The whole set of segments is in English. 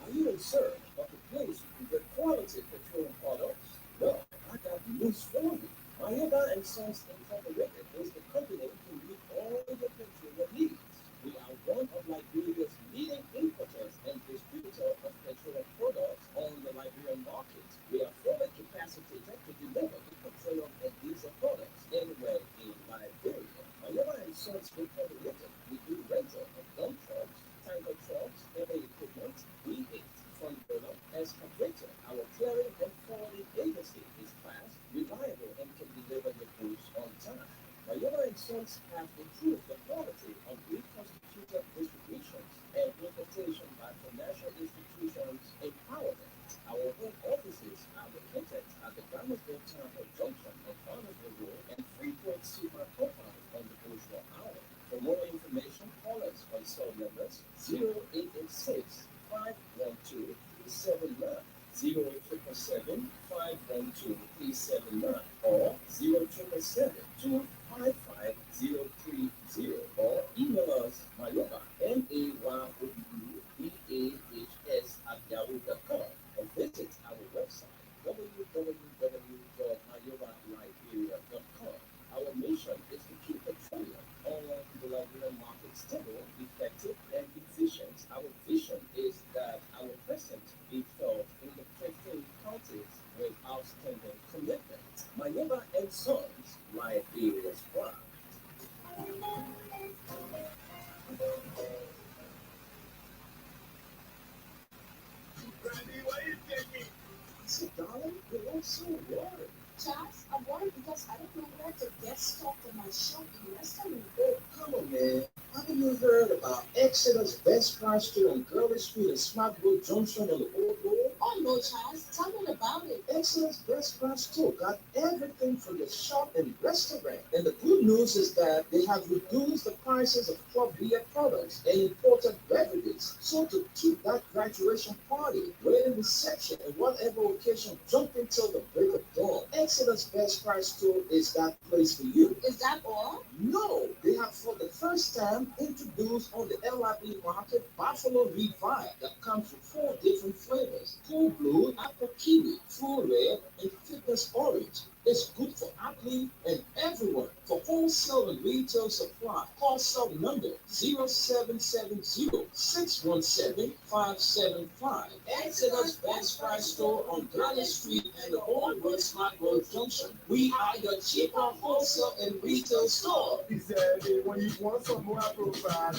Are you in search of a place to get quality petroleum products? Well, I got news for you. Mayoba and Sons Incorporated is the company to meet all your petroleum needs. We are one of Liberia's leading importers and distributor of petroleum products on the Liberian market. We are fully capacitated to deliver the petroleum and diesel products anywhere in Liberia. Mayoba and Sons Incorporated, we do rental of dump trucks, tanker trucks, heavy equipment, V8 front burner, excavator. Our clearing and forwarding agency is fast, reliable, and can deliver your goods on time. Mayoba and Sons have improved the quality of reconstituted distributions and importation by financial institutions empowerment. Our home offices are located at the Gramersville Town Hall Junction on Farmersville Road and Freeport Super Compound on the Bourgeois Island. For more information, call us on cell numbers 0886 512 379, 0877 512 379, or 0777 255 030, or email us mayoba, mayoubehs at yahoo.com, or visit our website www.mayobaliberia.com. Our mission is to keep petroleum on the Liberian market stable, effective, and efficient. Our vision is that our presence be felt in the 15 counties with outstanding commitment. Mayoba and Sons, Liberia's pride. So what? Charles, I'm worried because I don't know where to get stuff for my shop in restaurant. Oh, come on, man. Haven't you heard about Exeter's Best Price Store on Gurley Street and Smart Road Junction on the Old Road? Oh no, Charles, tell me about it. Exeter's Best Price Store got everything for your shop and restaurant. And the good news is that they have reduced the prices of club beer products and imported beverages. So to keep that graduation party, wedding reception, and whatever occasion jumping till the break of dawn, Exeter's Best Price Store is that place for you. Is that all? No, they have for the first time introduced on the LIB market Buffalo Revive that comes with four different flavors: cool blue, apple kiwi, full red, and fitness orange. It's good for athletes and everyone. For wholesale and retail supply, call cell number 0770-617-575. Exeter's Best Price Store on Gurney Street and the Old Road Smart Road Junction. We are your cheaper wholesale and retail store. He said when you want some more profile,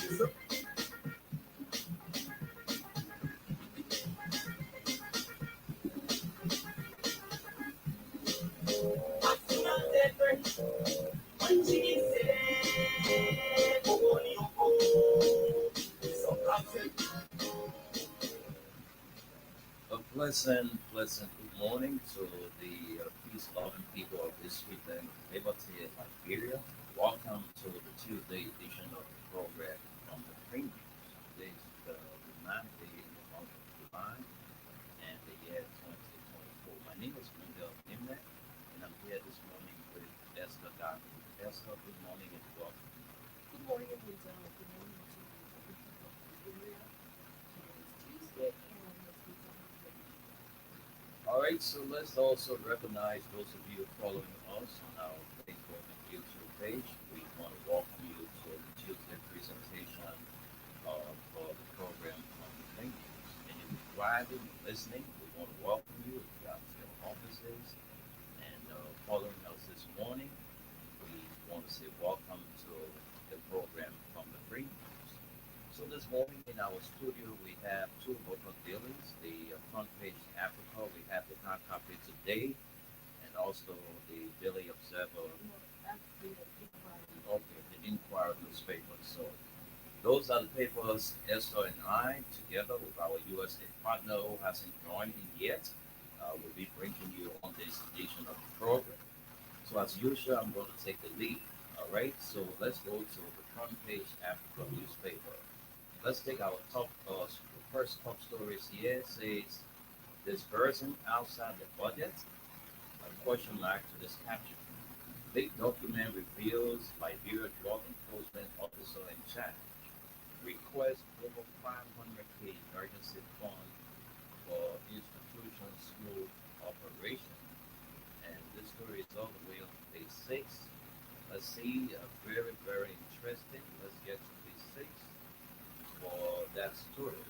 A pleasant good morning to the peace-loving people of this sweet land of liberty in Liberia. Welcome to the Tuesday edition of the program from the Print Nws. Today is the 9th day in the month of July and the year 2024. My name is Miguel Nimnek, and I'm here this morning with Esther Doctor. Esther, good morning and welcome. Good morning, Lisa. Good morning to the people of Nigeria. It is Tuesday and let's be talking. All right, so let's also recognize those of you following us on our Facebook and YouTube page. We want to welcome you to the Tuesday presentation for the program on the Think News. And if you're driving and listening, we want to welcome you. If you're out to your offices and following us this morning, we want to say welcome to the program from the Think News. So this morning in our studio, we have two local dailies, the Front Page Africa, we have the hard copy today, and also the Daily Observer, No, that's the inquiry. okay, the Inquirer newspaper. So those are the papers Esther and I, together with our USA partner who hasn't joined in yet, will be bringing you on this edition of the program. So as usual, I'm going to take the lead. All right, so let's go to the Front Page Africa newspaper. Let's take our the first top stories here. Says disbursing outside the budget. A question mark to this caption. Big document reveals Liberia drug enforcement officer in charge request over 500K emergency fund for institution smooth operation. And this story is all the way on page six. Let's see, very interesting. Let's get to page six for that story.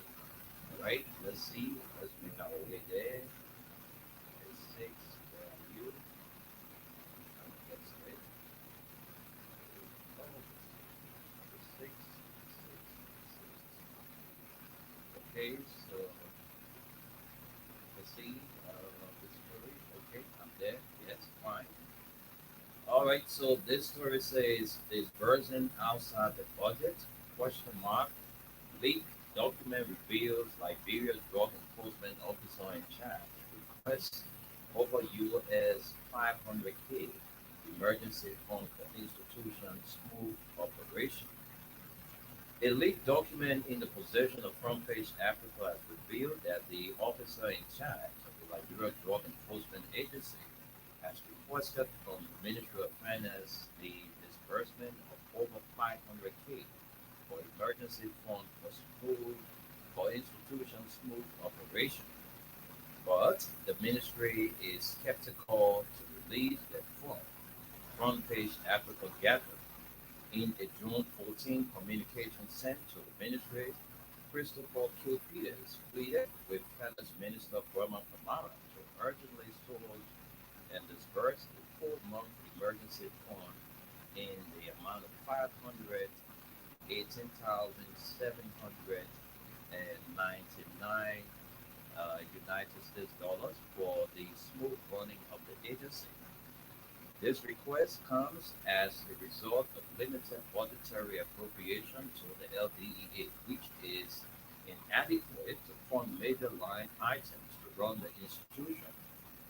All right, let's see. Let's make our way there. Page six. Where are you? Trying to get straight. Oh, page six, six, six. Okay, so let's see this story. Okay, I'm there. Yes, fine. All right, so this story says this version outside the budget? Question mark. Leak document reveals Liberia's drug enforcement officer in charge requests over US 500K emergency fund for institution smooth operation. A leaked document in the possession of Front Page Africa has revealed that the officer in charge of the Liberia Drug Enforcement Agency has requested from the Ministry of Finance the disbursement of over 500K for emergency fund for school for institution smooth operation. But the ministry is skeptical to release that fund. Front Page Africa gathered in a June 14 communication sent to the ministry. Christopher Q. Peters pleaded with Finance Minister Burma Kamara to urgently source and disburse the 4-month emergency fund in the amount of 518,799 United States dollars for the smooth running of agency. This request comes as a result of limited budgetary appropriation to the LDEA, which is inadequate to fund major line items to run the institution,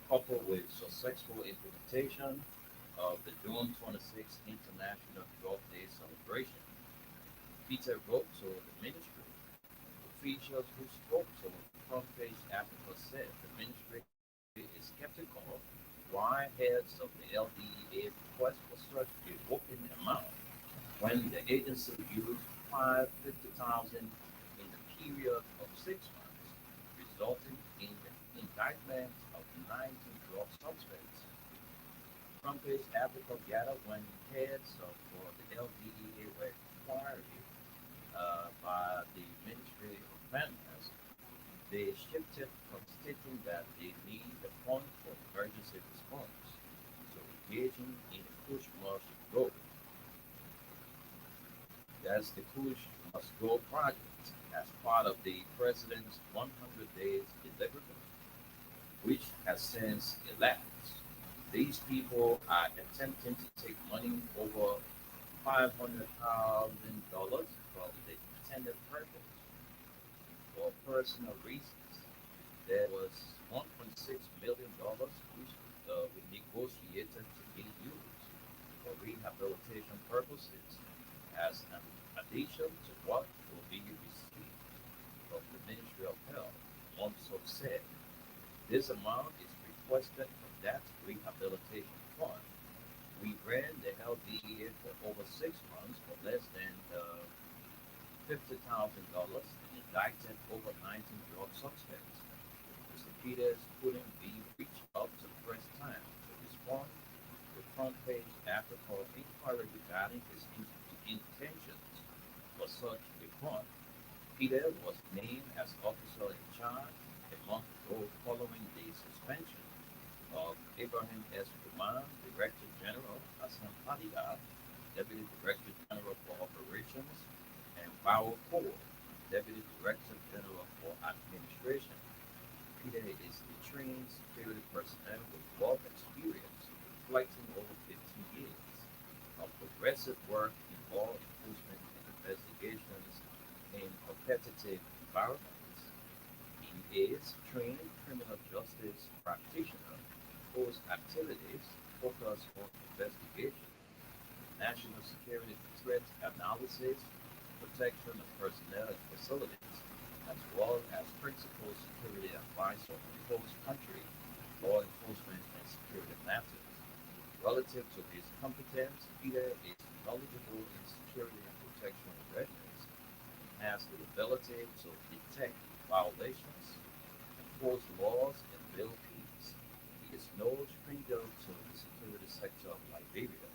coupled with successful implementation of the June 26th International Drug Day celebration. Peter wrote to the ministry. Officials who spoke to front page Africa said the ministry is skeptical why heads of the LDEA request for such a whopping amount when the agency used 550,000 in the period of 6 months, resulting in the indictment of 19 drug suspects. Front page Africa gathered when heads of the LDEA were inquired by the Ministry of Finance. They shifted from stating that they need the fund for emergency response to engaging in a push must go. That's the push must go project as part of the president's 100 days deliverable, which has since elapsed. These people are attempting to take money over $500,000 from the intended purpose for personal reasons. There was $1.6 million which we negotiated to be used for rehabilitation purposes as an addition to what will be received from the Ministry of Health. One source said this amount is requested from that rehabilitation fund. We ran the LDEA for over 6 months for less than $50,000 and indicted over 19 drug suspects. Mr. Peters couldn't be reached up to the first time to respond to front page Africa inquiry regarding his intentions for such a fund. Peter was named as officer in charge a month ago following the suspension of Abraham S. Kuman, Director General, Hassan Fadiga, Deputy Director General for Operations, and Bao Kaur, Deputy Director General for Administration. Peter is a trained security personnel with wealth experience reflecting over 15 years of progressive work in law enforcement and investigations in competitive environments. He is trained criminal justice practitioner whose activities focus on investigation, national security threat analysis, protection of personnel and facilities, as well as principal security advisor on host country law enforcement and security matters. Relative to his competence, Peter is knowledgeable in security and protection readiness and has the ability to detect violations, enforce laws, and build peace. He is no stranger to the security sector of Liberia.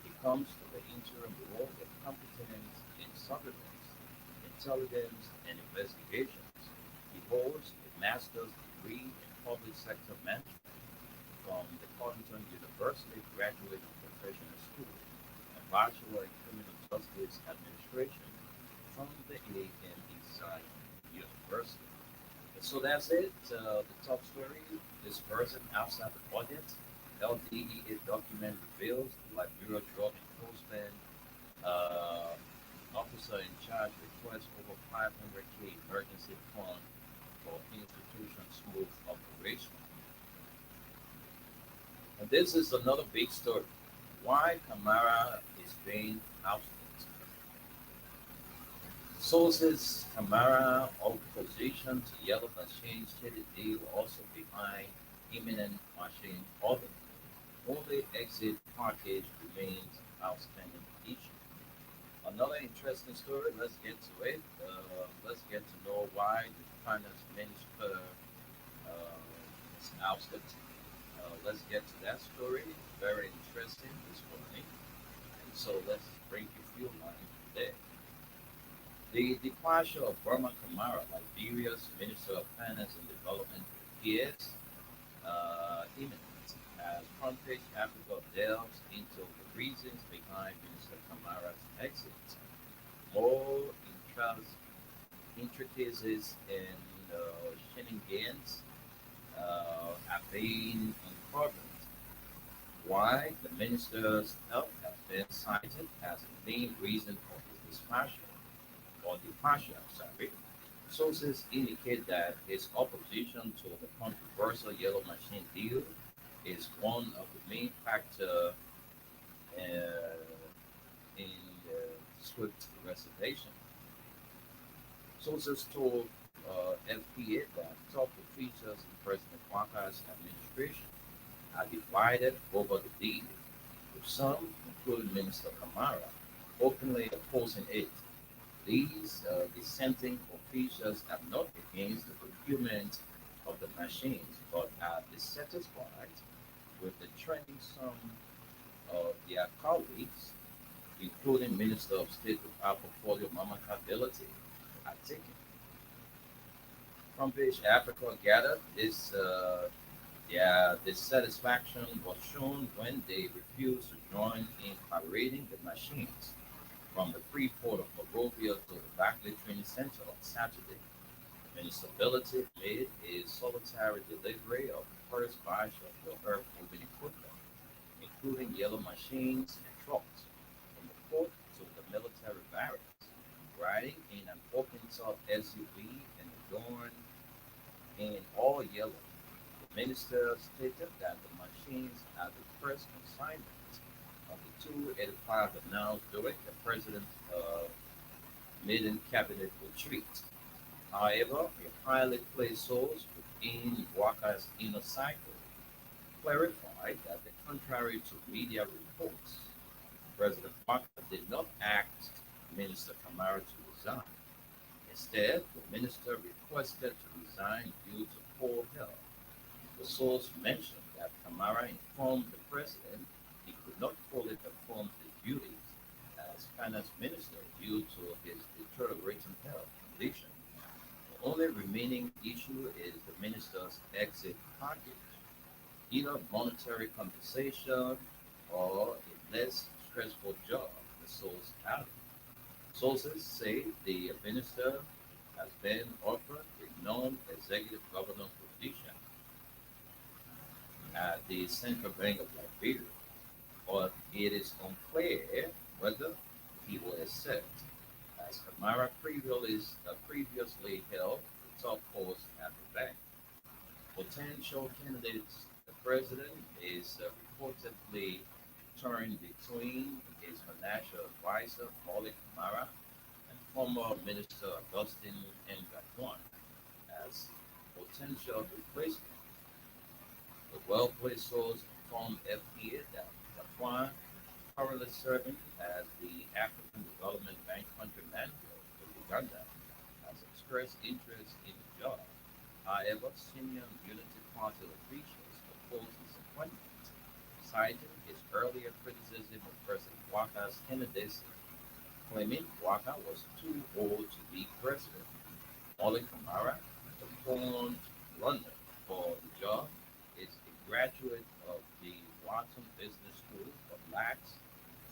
He comes to the interim role with competence in surveillance, intelligence, and investigations. He holds a master's degree in public sector management from the Covington University Graduate Professional School and Bachelor in Criminal Justice Administration from the AME Zion University. So that's it. The top story: this person outside the budget. LDEA document reveals Liberia Drug Enforcement officer in charge requests over 500K emergency fund for institution smooth operation. And this is another big story. Why Camara is being ousted. Sources Camara opposition to yellow machine steady deal also behind imminent machine order. Only exit package remains outstanding issue. Another interesting story. Let's get to it. Let's get to know why the finance minister is ousted. Let's get to that story. Very interesting this morning. And so let's bring you few lines today. The departure of Burma Kamara, Liberia's Minister of Finance and Development, appears imminent as Front Page Africa delves into the reasons behind Minister Kamara's exit. More intricacies and shenanigans are being uncovered Why the minister's health has been cited as the main reason for his dispatch or departure. Sorry. Sources indicate that his opposition to the controversial yellow machine deal is one of the main factors in the swift resignation. Sources told FPA that top officials in President Walker's administration are divided over the deal, with some, including Minister Kamara, openly opposing it. These dissenting officials are not against the procurement of the machines, but are dissatisfied with the trending some of their colleagues, including Minister of State with our portfolio Mama Ability, are taking. From page Africa gathered this their dissatisfaction was shown when they refused to join in parading the machines from the free port of Monrovia to the Backley Training Center on Saturday. Municipality made a solitary delivery of the first batch of the earth moving equipment, including yellow machines and trucks, from the port to the military barracks, riding in an open-top SUV and adorned in all yellow. The minister stated that the machines are the first consignment of the 285 announced during the president's maiden cabinet retreat. However, a highly placed source within Walker's inner cycle clarified that, the contrary to media reports, President Walker did not ask Minister Kamara to resign. Instead, the minister requested to resign due to poor health. The source mentioned that Kamara informed the president he could not fully perform his duties as finance minister due to his deteriorating health condition. The only remaining issue is the minister's exit package, either monetary compensation or a less stressful job, the source added. Sources say the minister has been offered a non-executive governor position at the Central Bank of Liberia, but it is unclear whether he will accept, as Kamara previously held the top post at the bank. Potential candidates, the president is reportedly torn between his financial advisor, Molly Kamara, and former Minister Augustine Ngakwan as potential replacement. The well-placed source informed FPA that Ngakwan, currently serving as the African Development Bank country manager for Uganda, has expressed interest in the job. However, senior Unity Party officials opposed his appointment, citing his earlier criticism of President Walker's candidacy, claiming Walker was too old to be president. Molly Kamara, the born London for the job, is a graduate of the Wharton Business School but lacks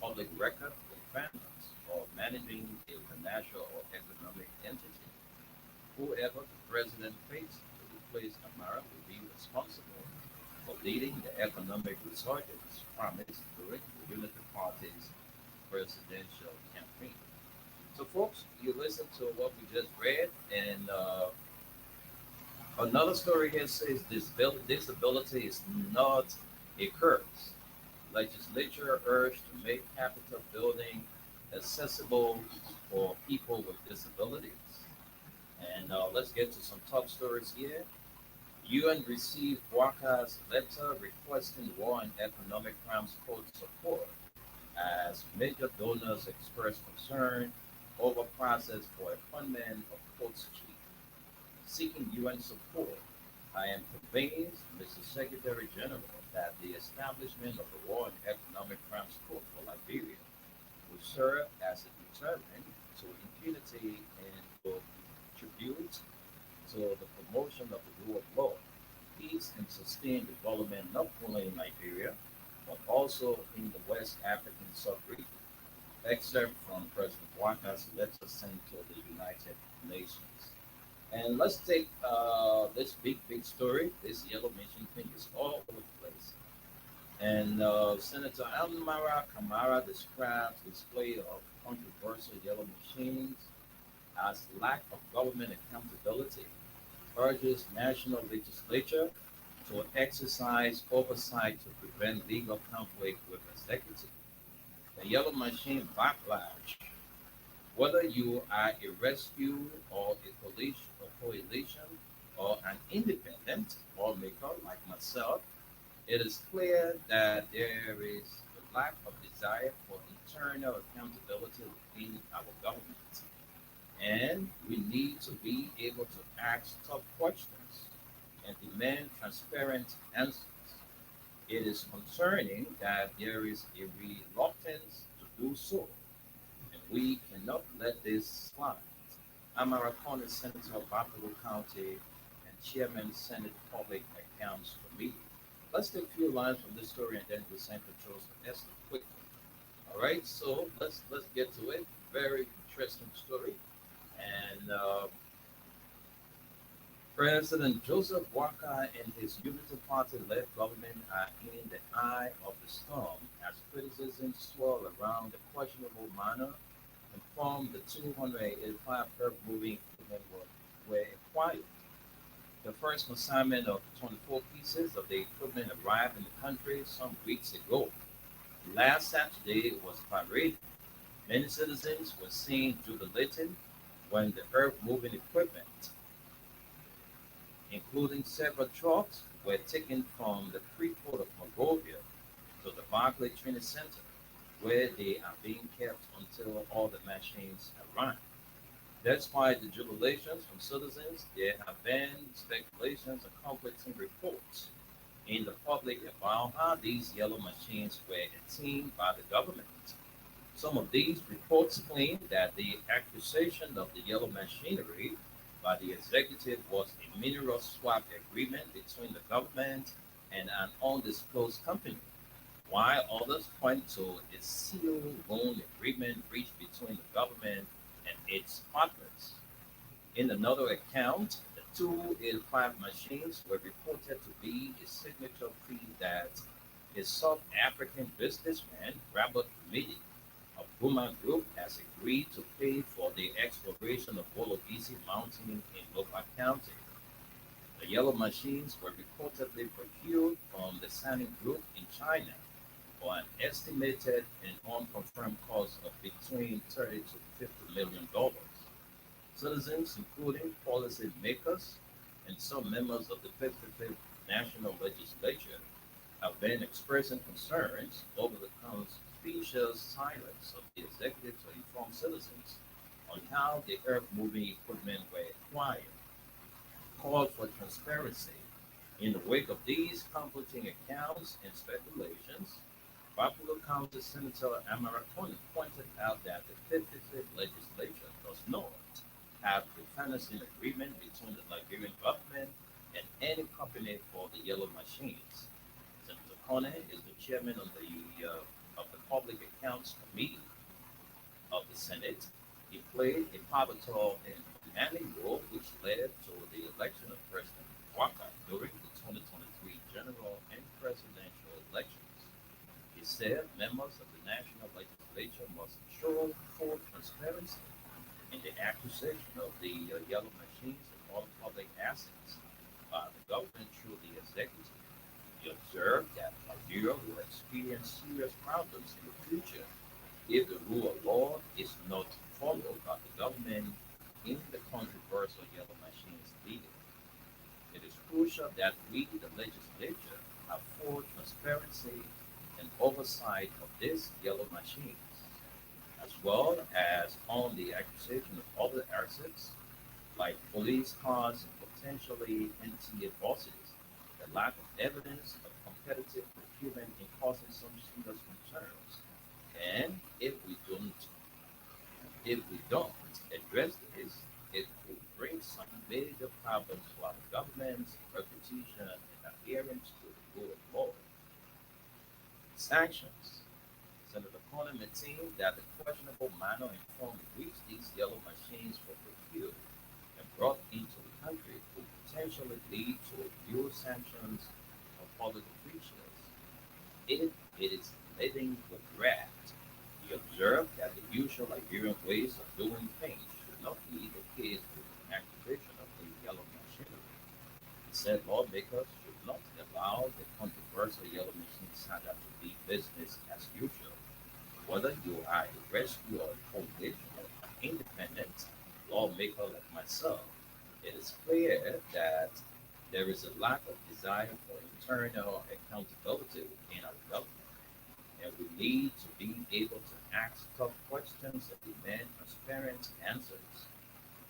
public record in finance or managing a financial or economic entity. Whoever the president picks to replace Kamara will be responsible for leading the economic resurgence promised during the Unity Party's presidential campaign. So, folks, you listen to what we just read, and another story here says disability is not a curse. Legislature urged to make Capitol building accessible for people with disabilities. And let's get to some top stories here. UN received Walker's letter requesting war and economic crimes court support as major donors express concern over process for appointment of court's chief. Seeking UN support, I am convinced, Mr. Secretary General, that the establishment of the War and Economic Crimes Court for Liberia will serve as a deterrent to impunity and will contribute to the promotion of the rule of law, peace, and sustained development not only in Liberia, but also in the West African sub-region. Excerpt from President Walker's letter sent to the United Nations. And let's take this big story. This yellow mission thing is all over the place. And Senator Almara Kamara describes display of controversial yellow machines as lack of government accountability, urges national legislature to exercise oversight to prevent legal conflict with executive. The yellow machine backlash, whether you are a rescue or a coalition or an independent lawmaker like myself, it is clear that there is a lack of desire for internal accountability within our government. And we need to be able to ask tough questions and demand transparent answers. It is concerning that there is a reluctance to do so, and we cannot let this slide. Amara County Senator of Buffalo County and Chairman Senate Public Accounts Committee. Let's take a few lines from this story and then we'll send controls for Esther quickly. All right, so let's get to it. Very interesting story. And President Joseph Walker and his Unity Party-led government are in the eye of the storm as criticisms swirl around the questionable manner and from the 285 earth-moving equipment were acquired. The first consignment of 24 pieces of the equipment arrived in the country some weeks ago. Last Saturday it was paraded. Many citizens were seen jubilating when the earth-moving equipment, including several trucks, were taken from the free port of Monrovia to the Barclay Training Center, where they are being kept until all the machines arrive. Despite the jubilations from citizens, there have been speculations and conflicting reports in the public about how these yellow machines were obtained by the government. Some of these reports claim that the acquisition of the yellow machinery by the executive was a mineral swap agreement between the government and an undisclosed company, while others point to a sealed loan agreement reached between the government and its partners. In another account, the 285 machines were reported to be a signature fee that a South African businessman, Robert Committee of Buma Group, has agreed to pay for the exploration of Wolobisi Mountain in Lopa County. The yellow machines were reportedly procured from the Sanning Group in China for an estimated and unconfirmed cost of between 30 to $50 million. Citizens, including policy makers and some members of the 55th National Legislature, have been expressing concerns over the conspicuous silence of the executive to inform citizens on how the earth-moving equipment were acquired, called for transparency. In the wake of these conflicting accounts and speculations, Buffalo County Senator Amara Tony pointed out that the 55th legislature does not have a financing agreement between the Liberian government and any company for the yellow machines. Senator Kone is the chairman of the Public Accounts Committee of the Senate. He played a pivotal and commanding role which led to the election of President Walker during the 2023 general and presidential elections. He said members of the national legislature must ensure full transparency in the acquisition of the yellow machines and all public assets by the government through the executive. He observed that Nigeria will experience serious problems in the future if the rule of law is not followed by the government in the controversial yellow machines legal. It is crucial that we, the legislature, have full transparency and oversight of these yellow machines, as well as on the acquisition of other assets like police cars and potentially NTA buses. The lack of evidence of competitive procurement is causing some serious concerns. And if we don't address this, it could bring some major problems to our government's reputation and adherence to the rule of law. Sanctions. Senator Corner maintained that the questionable manner in form in which these yellow machines were procured and brought into the country could potentially lead to real sanctions of public officials. it is living regret. He observed that the usual Liberian ways of doing things should not be the case with the activation of the yellow machinery. He said lawmakers should not allow the controversial yellow machine saga to be business as usual. Whether you are a rescue or a coalition or an independent lawmaker like myself, it is clear that there is a lack of desire for internal accountability within our government, and we need to be able to ask tough questions and demand transparent answers.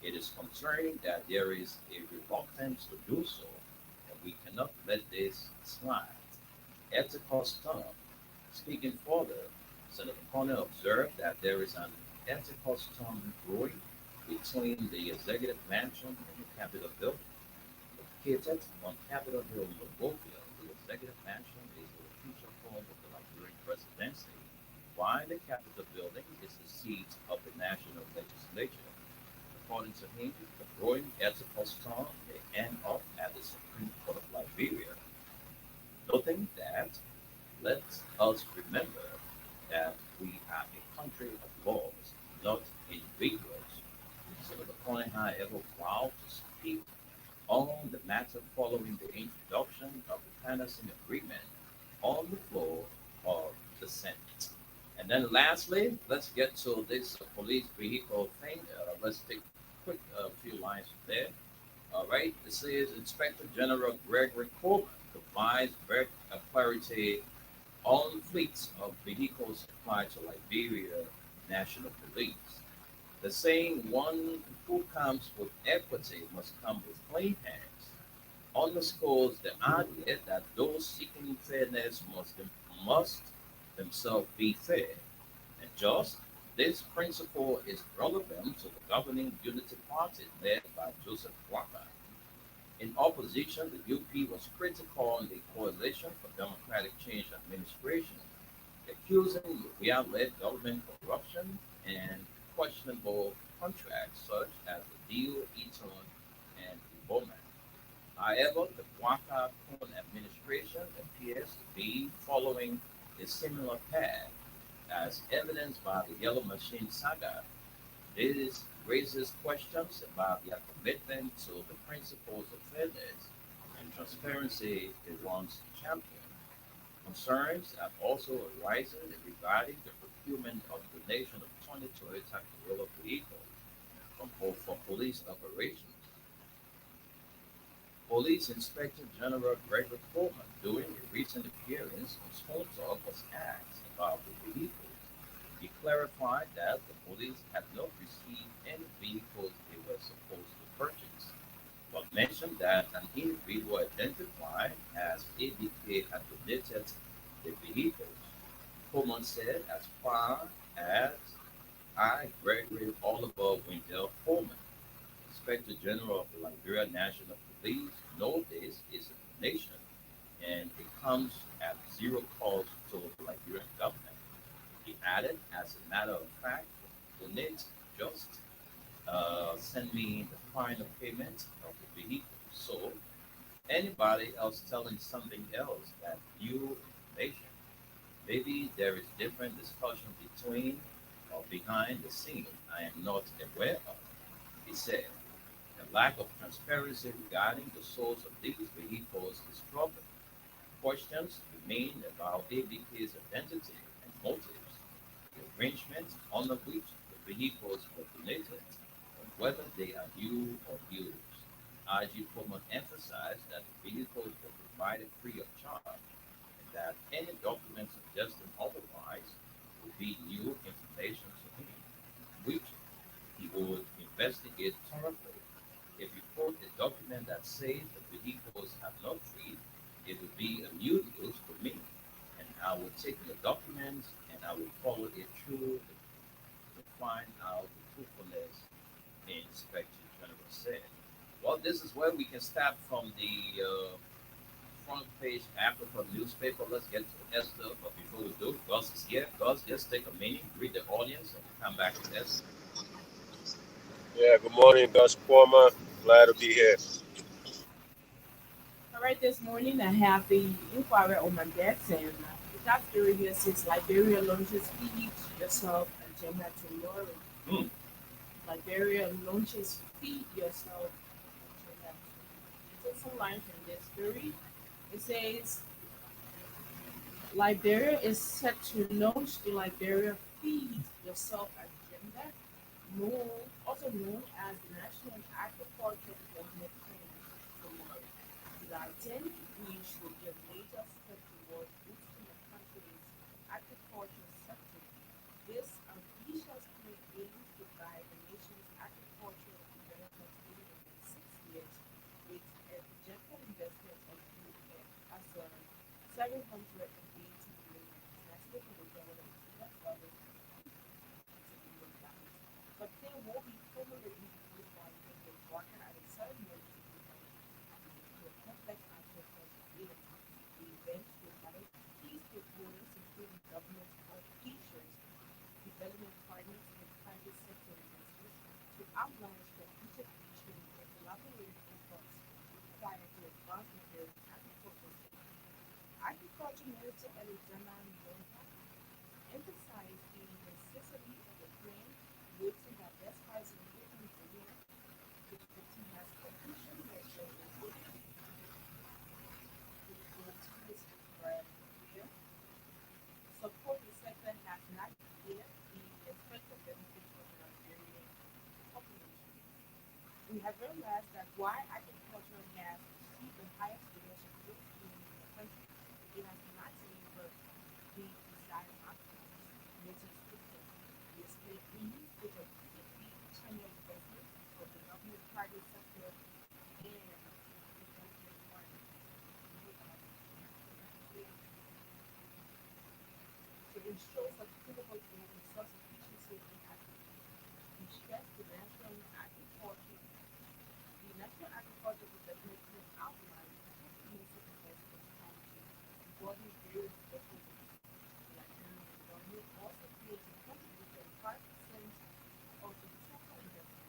It is concerning that there is a reluctance to do so, and we cannot let this slide. Ethical storm. Speaking further, Senator Corner observed that there is an ethical storm brewing between the executive mansion and the Capitol building. Located on Capitol Hill, Monrovia, the executive mansion is the official home of the Liberian presidency, while the Capitol building is the seat of the national legislature. According to him, the growing ethical storm may end up at the Supreme Court of Liberia, noting that let us remember that we are a country of laws, not individuals. Senator Cohen, however, vowed to speak on the matter following the introduction of the Tennessee Agreement on the floor of the Senate. And then lastly, let's get to this police vehicle thing. Let's take a quick few lines from there. All right, this is Inspector General Gregory Coleman provides very clarity on fleets of vehicles supplied to Liberia National Police. The saying, one who comes with equity must come with clean hands, underscores the idea that those seeking fairness must themselves be fair and just. This principle is relevant to the governing Unity Party led by Joseph Walker. In opposition, the UP was critical on the Coalition for Democratic Change administration, accusing UPI-led government corruption and questionable contracts such as the deal Eton and Bowman. However, the Waka Kun administration appears to be following a similar path, as evidenced by the Yellow Machine saga. This raises questions about their commitment to the principles of fairness and transparency they once championed. Concerns have also arisen regarding the procurement of donation of 20 Toyota Corolla vehicles for police operations. Police Inspector General Gregory Coleman, during a recent appearance on Stone Talk, was asked about the vehicles. He clarified that the police had not received any vehicles they were supposed to purchase, but mentioned that an individual identified as ABK had donated the vehicles. Coleman said, as far as I, Gregory Oliver Wendell Coleman, Inspector General of the Liberia National Police, know this is a donation and it comes at zero cost to the Liberian government. He added, as a matter of fact, donate just send me the final payment of the vehicle. So anybody else telling something else that new information, maybe there is different discussion between or behind the scene I am not aware of. He said, the lack of transparency regarding the source of these vehicles is troubling. Questions remain about ABK's identity and motives, the arrangement under which the vehicles were donated, and whether they are new or used. IG Pullman emphasized that the vehicles were provided free of charge and that any document suggesting otherwise would be new information to him, which he would investigate thoroughly. If you quote a document that says the vehicles are not free, it would be a new news for me. And I would take the document and I would follow it through to find out the truthfulness, the Inspector General said. Well, this is where we can start from the front page Africa newspaper. Let's get to Esther, but before we do, Gus is here. Gus, just take a minute, read the audience, and we'll come back to Esther. Yeah, good morning, Gus Former. Glad to be here. All right, this morning I have the inquiry on my desk, and That theory here says Liberia launches feed yourself agenda tomorrow. Hmm. Liberia launches feed yourself agenda. It takes some line from this theory. It says Liberia is set to launch the Liberia Feed Yourself agenda, also known as the National Agriculture Development Plan tomorrow. July 10, which will be a major step toward boosting the country's agriculture sector. This ambitious plan aims to guide the nation's agricultural development over the next 6 years with a projected investment of $780 million, translated to $1 billion. But they will be formally introduced by the Walker at a ceremony to a complex agricultural event. The event will gather key stakeholders, including government officials, development partners, and private sector investors, to outline strategic vision and collaborative efforts required to advance Nigeria's agricultural sector. Agriculture Minister Alexander Mbonka emphasized the necessity of the plan, noting that despite significant failure, the team has sufficient measures with clear support the sector has not yet the expected benefits for the Nigerian population. We have realized that while agriculture has received the highest donation growth in the country, it has not delivered the desired outcomes. Noting scripture, we expect EU to repeatedly channel investments from the government, private sector, and development partners to ensure sustainable growth and self-sufficiency in agriculture. We stress the National Agriculture Development Plan outlines a comprehensive investment strategy involving various stakeholders. The Nigerian government also plans to contribute 35% of the total investment.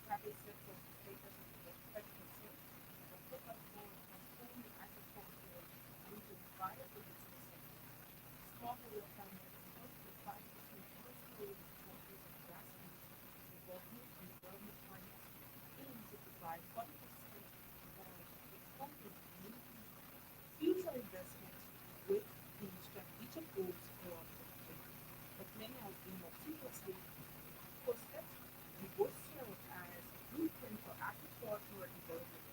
Private sector will take us to 30%, the focus on transforming agriculture into a viable business sector. Smallholder farmers will contribute 5%, household workers and grassroots involvement and development partners aim to provide 40% of its funding to communities. Future investments with the strategic goals for the plan. The plan has been meticulously posted and will serve as a blueprint for agricultural development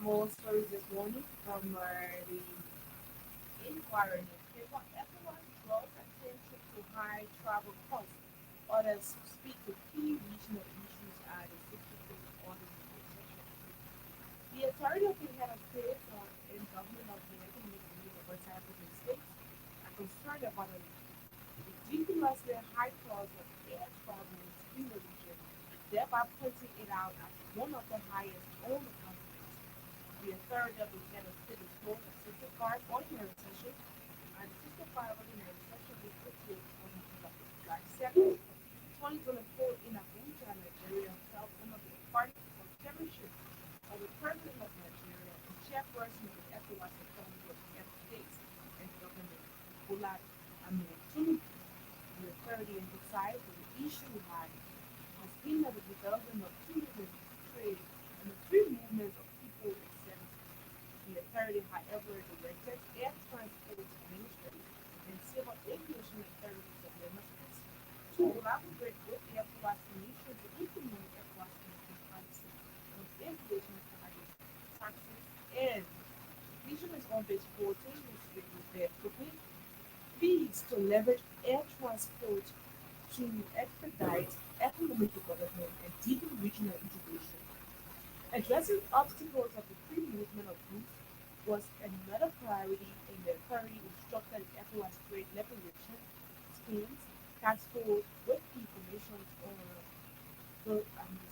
more stories this morning from the Inquirer newspaper. Everyone draws attention to high travel costs. Others speak to key regional issues at the 63rd organization. The authority of the head of state and government of the economic unit of West African states are concerned about a ridiculously high cost of air travel in the region, thereby putting it out as one of the highest on the continent. The authority of the head of state is called a 65 ordinary session, and the 65 ordinary session is scheduled on July 2nd, 2024 in Abuja, Nigeria, held under the party for chairmanship of the President of Nigeria and chairperson of the ECOWAS Authority of Head States and Government, Bola Ahmed Tinubu. The authority emphasized that the issue high has been that the development of tourism, trade, and the free movement of people and services. The authority, however, directed air transport ministry and civil aviation authorities of member states to collaborate with the ECOWAS Commission to implement ECOWAS Commission policy on aviation charges, taxes, and vision is on page 14, which is there quickly. Leads to leverage air transport to expedite economic development and deepen regional integration. Addressing obstacles of the free movement of goods was another priority, and the authority instructed the ECOWAS trade liberation schemes task force with information on the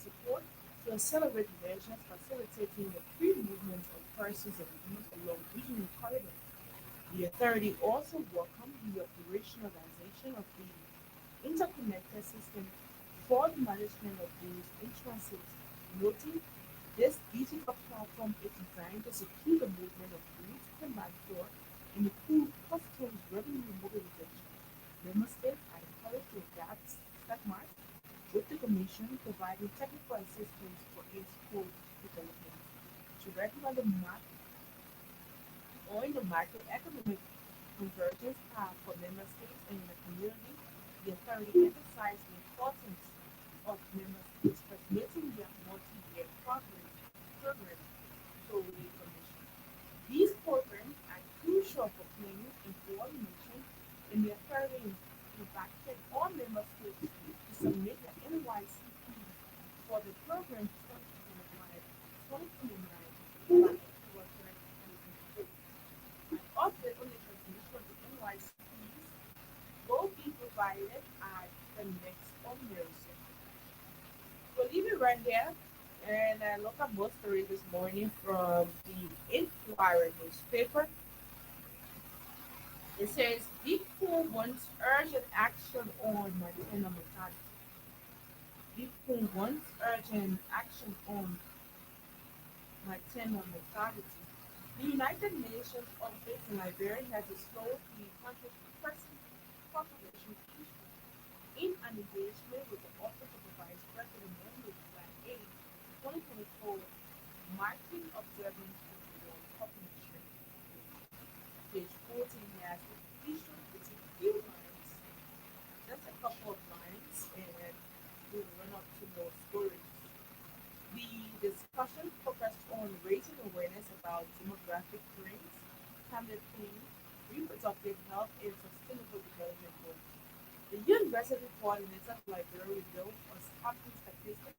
support to accelerate measures facilitating the free movement of persons and goods along regional corridors. The authority also welcomed the operationalization of the interconnected system for the management of goods in transit, noting this digital platform is designed to secure the movement of goods combat fraud and improve customs revenue mobilization. Member states are encouraged to adapt SECMART with the Commission providing technical assistance for its code development to regularly map or in the macroeconomic convergence path for member states and the community. The authority emphasized the importance of member states transmitting their multi-year programs to the Commission. These programs are crucial for planning and coordination, and the authority invited all member states to submit their NYCPs for the program 2025-2029 by October 2024. An update on the transmission of the NYCPs will be provided at the next ordinary session. We'll leave it right here and look at most stories this morning from the Inquirer newspaper. It says Bitcoin wants urgent action on maternal mortality. Bitcoin wants urgent action on maternal mortality. The United Nations Office in Liberia has disclosed the country's present population issue in an engagement with the Office of the Vice President on July 8, 2024, marking observance of the world population. Page 14 has the issue with a few lines, just a couple of lines, and we'll run up to more stories. The discussion focused on raising awareness about demographic trends, climate change, reproductive health, and sustainable development goals. The university coordinator of Liberia revealed a startling statistic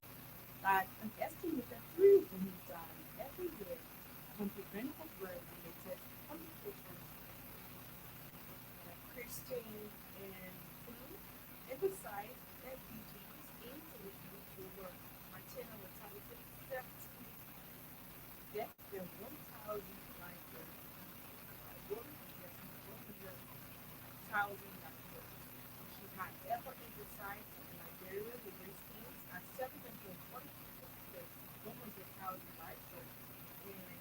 that an estimated 3 women die every year from preventable birth-related complications. Christine and Queen emphasized SDGs aim to reduce global maternal mortality 70 deaths than 1,000 live births. Women less than 100,000 live births. She had ever emphasized in Liberia the race aims at 740 deaths, 100,000 live births. And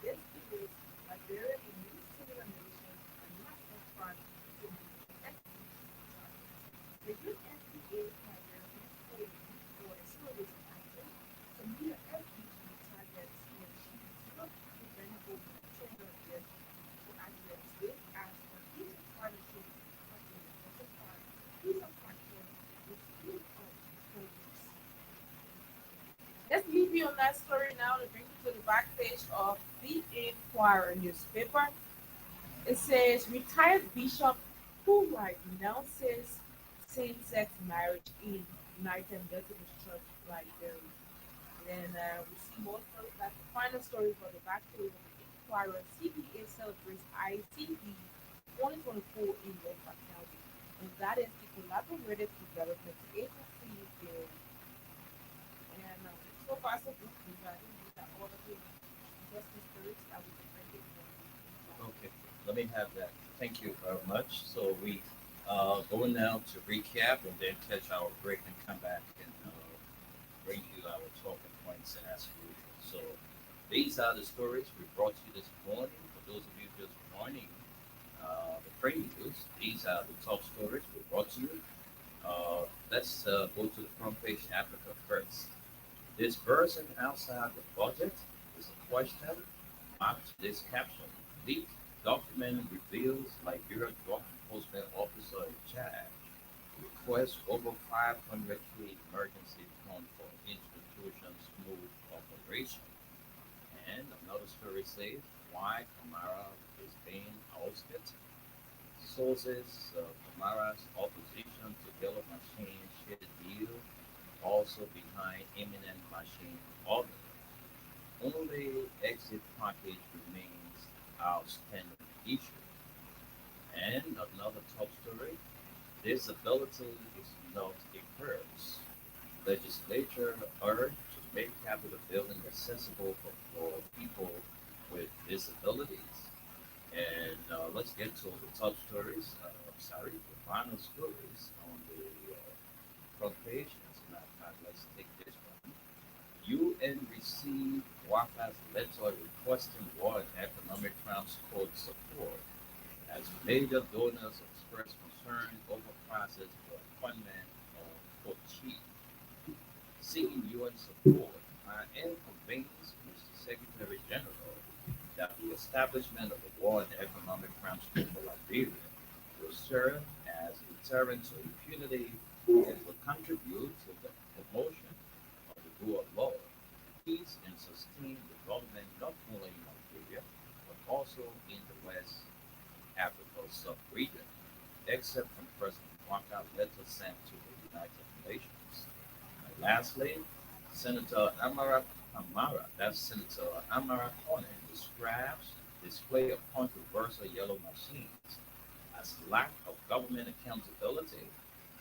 this is Liberia and many similar nations are not on track to meet SDG targets. The UNFPA priorities for accelerated action to meet the SDG targets to achieve zero preventable maternal deaths to address this as a future partnership of the identified piece of action with speed of progress. Let's leave you on that story now to bring you to the back page of the Inquirer newspaper. It says retired bishop who renounces same-sex marriage in United Methodist Church Liberia. And we see more stories. That's the final story for the back page of the Inquirer. CBA celebrates ICD 2024 in Lofa County, and that is the Collaborative Development Agency bill. And so far, so good. I think these are all of the interesting stories that we can bring in from the Okay, let me have that. Thank you very much. So we going now to recap and then catch our break and come back and bring you our talking points as usual. So these are the stories we brought you this morning. For those of you just joining the print news, these are the top stories we brought to you. Let's go to the front page Africa first. This version outside the budget is a question. Marked this caption. Leaked document reveals Liberia drug enforcement officer in Chad requests over 500K emergency fund for institutions smooth operation. And another story says why Kamara is being ousted. Sources Kamara's opposition to Yellow Machine share deal also behind imminent machine order. Only exit package remains outstanding issue. And another top story, disability is not a curse. Legislature urged to make Capitol building accessible for people with disabilities. And let's get to the top stories. Sorry, the final stories on the front page. As a matter of fact, let's take this one. UN received WAPA's letter requesting World Economic Crimes Court support as major donors express concern over prices for appointment of court chief. Seeking UN support, IM convenes Mr. Secretary General that the establishment of the World Economic Crimes Court for Liberia will serve as a deterrent to impunity and will contribute to the promotion of the rule of law, peace, and sustained development not only in Liberia but also in the West Africa sub-region, except from President Waka letter sent to the United Nations. And lastly, Senator that's Senator Amara Corning, describes display of controversial yellow machines as lack of government accountability,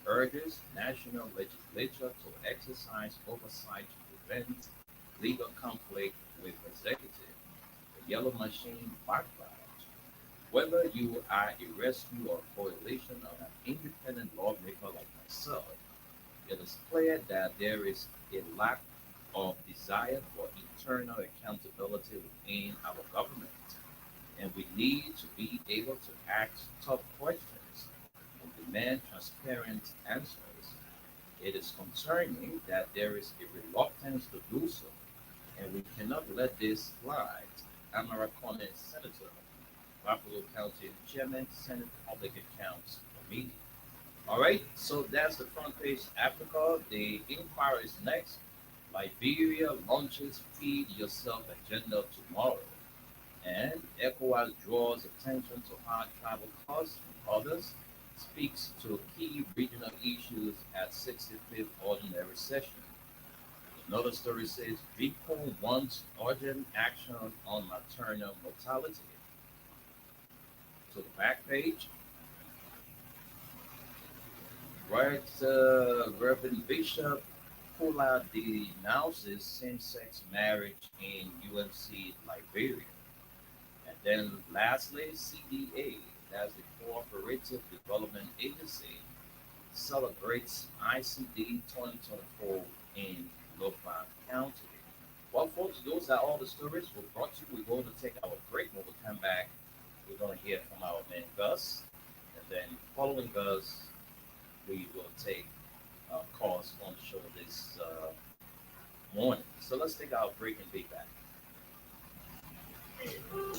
urges national legislature to exercise oversight to prevent legal conflict with executive. The yellow machine backfires. Whether you are a rescue or coalition of an independent lawmaker like myself, it is clear that there is a lack of desire for internal accountability within our government, and we need to be able to ask tough questions and demand transparent answers. It is concerning that there is a reluctance to do so, and we cannot let this slide. Amara Cornet, Senator, Buffalo County Chairman, Senate Public Accounts Committee. All right, so that's the front page Africa. The inquiry is next. Liberia launches Feed Yourself agenda tomorrow. And ECOWAS draws attention to high travel costs and others, speaks to key regional issues at 65th Ordinary Session. Another story says Bitcoin wants urgent action on maternal mortality. To the back page, right, Reverend Bishop Kula denounces same-sex marriage in UNC Liberia. And then lastly, CDA, that's the Cooperative Development Agency, celebrates ICD 2024 in Lofa County. Well, folks, those are all the stories we brought you. We're going to take our break. When we come back, we're going to hear from our man Gus. And then following Gus, we will take calls on the show this morning. So let's take our break and be back.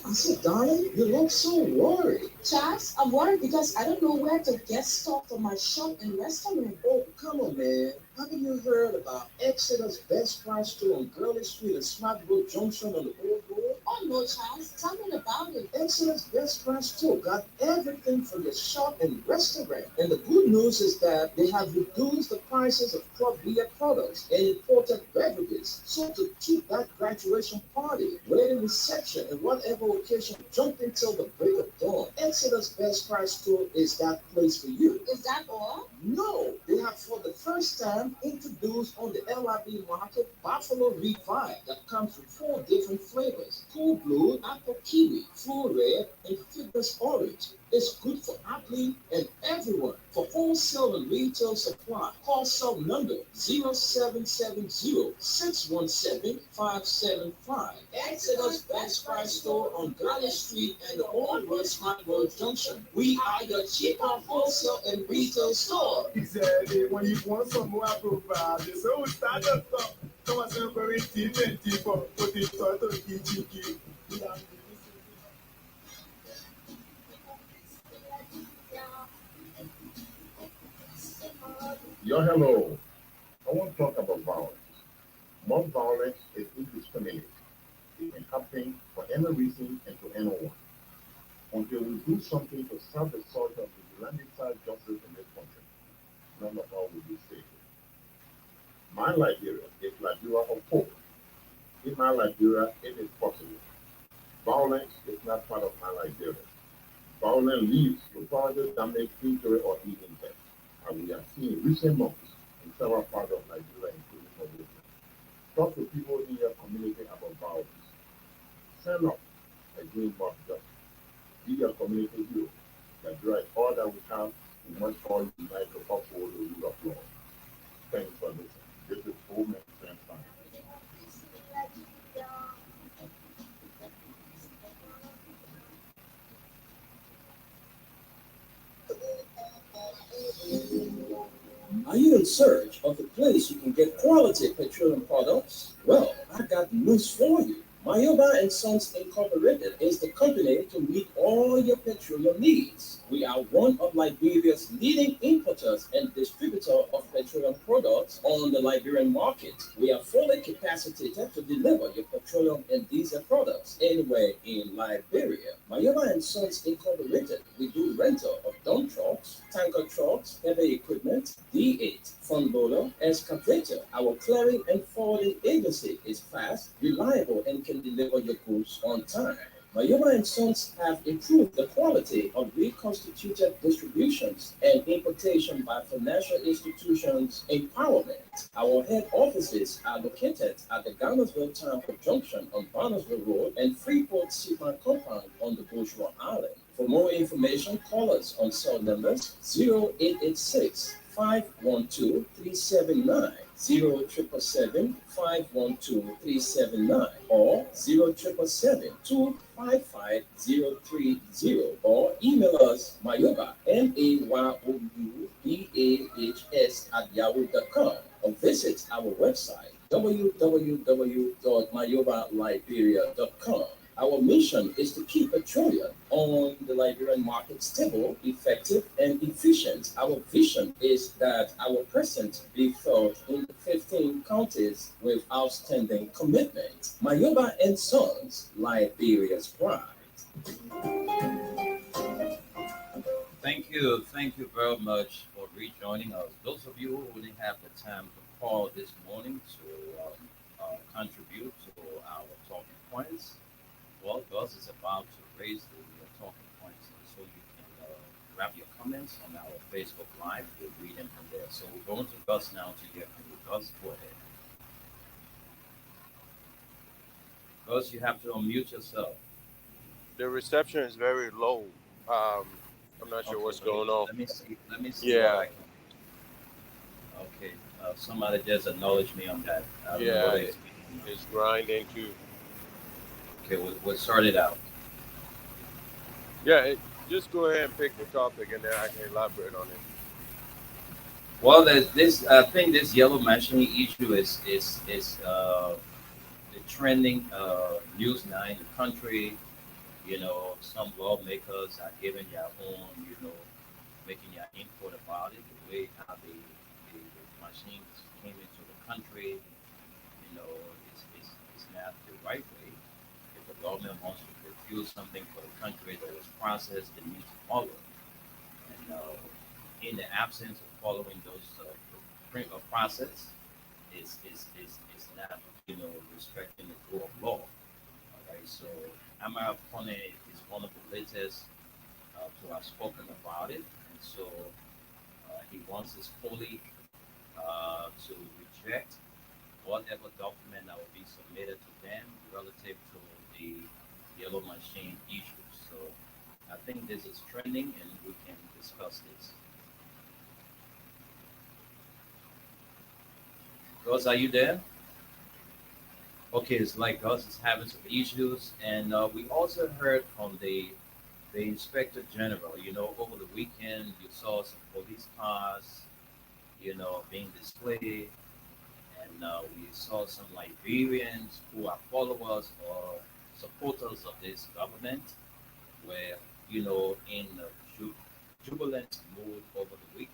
I said, darling, you look so worried. Charles, I'm worried because I don't know where to get stuff for my shop and restaurant. Oh, come on, man. Haven't you heard about Exeter's Best Price Store on Gurley Street and Smart Road Junction on the Old Road? Oh no, Charles, tell me about it. Exeter's Best Price Store got everything for your shop and restaurant. And the good news is that they have reduced the prices of crop beer products and imported beverages. So to keep that graduation party, wedding reception, and whatever occasion, jump until the break of dawn. Exeter's Best Price Store is that place for you. Is that all? No, they have for the first time introduced on the LIB market Buffalo Revive that comes with 4 different flavors: Cool Blue, Apple Kiwi, Full Red, and Fitness Orange. It's good for athlete and everyone. For wholesale and retail supply, call cell number 0770-617-575. Exeter's Best Price Store on Galley Street and the Old West Smart Road Junction. We are your cheaper wholesale and retail store. He said, when you want some more profile, they say, oh, start up stuff. Come on, say, very deep and deeper. Put it sort of EGQ. Yo, hello. I want to talk about violence. Mob violence is indiscriminate. It can happen for any reason and to anyone. Until we do something to stop the sort of landicide justice in this country, none of us will be safe. My Liberia is Liberia of hope. In my Liberia, it is possible. Violence is not part of my Liberia. Violence leads to further damage, injury, or even death, and we have seen in recent months in several parts of Nigeria, including Nigeria. Talk to people in your community about violence. Stand up and doing mob justice. Be your community hero. Nigeria is all that we have. We must all unite to uphold the rule of law. Thanks for listening. This is Omen Sam. Are you in search of a place you can get quality petroleum products? Well, I got news for you. Mayoba and Sons Incorporated is the company to meet all your petroleum needs. We are one of Liberia's leading importers and distributor of petroleum products on the Liberian market. We are fully capacitated to deliver your petroleum and diesel products anywhere in Liberia. Mayoba and Sons Incorporated, we do rental of dump trucks, tanker trucks, heavy equipment, D8, front loader, excavator. Our clearing and forwarding agency is fast, reliable, and can deliver your goods on time. Mayoba and Sons have improved the quality of reconstituted distributions and importation by financial institutions empowerment. Our head offices are located at the Garnersville Town Junction on Barnesville Road and Freeport Seaman Compound on the Bourgeois Island. For more information, call us on cell numbers 0886 512 379, 0777 512 379, or 0777 255 030, or email us mayoba, mayoubahs @yahoo.com, or visit our website www.mayobaliberia.com. Our mission is to keep petroleum on the Liberian market stable, effective, and efficient. Our vision is that our presence be felt in the 15 counties with outstanding commitment. Mayoba and Sons, Liberia's pride. Thank you very much for rejoining us. Those of you who didn't have the time to call this morning to contribute to our talking points, well, Gus is about to raise the talking points, so you can grab your comments on our Facebook Live. We'll read them from there. So we're going to Gus now to hear from you. Gus, go ahead. Gus, you have to unmute yourself. The reception is very low. I'm not sure what's going on. Let me see. Yeah. What I can. Okay. Somebody just acknowledged me on that. I don't know Yeah, what it's grinding too. Okay, we'll start it out. Yeah, just go ahead and pick the topic, and then I can elaborate on it. Well, there's this. I think this yellow machine issue is the trending news now in the country. Some lawmakers are giving their own, making their input about it, the way how the machines came into the country, is not the right way. If the government wants to procure something for the country that was processed, they need to follow it. And in the absence of following those print of process, is not, respecting the rule of law. All right, so Amara Pone is one of the latest to have spoken about it, and so he wants his colleague to reject whatever document that will be submitted to them relative to the yellow machine issues. So I think this is trending, and we can discuss this. Gus, are you there? Okay, it's like Gus is having some issues, and we also heard from the inspector general. Over the weekend, you saw some police cars, being displayed, and we saw some Liberians who are followers or supporters of this government were, in a jubilant mood over the weekend.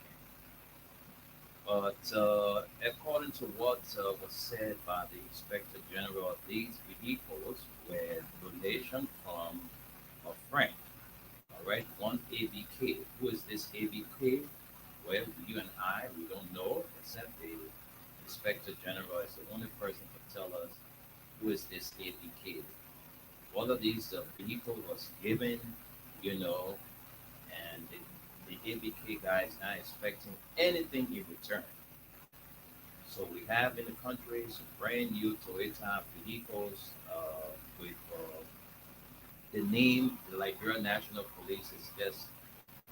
But according to what was said by the Inspector General of these vehicles, were donation from a friend. All right, one ABK. Who is this ABK? Well, you and I, we don't know, except the Inspector General is the only person to tell us who is this ABK. One of these vehicle was given, you know, and the ABK guy is not expecting anything in return. So we have in the country some brand new Toyota vehicles with the name, the Liberia National Police is just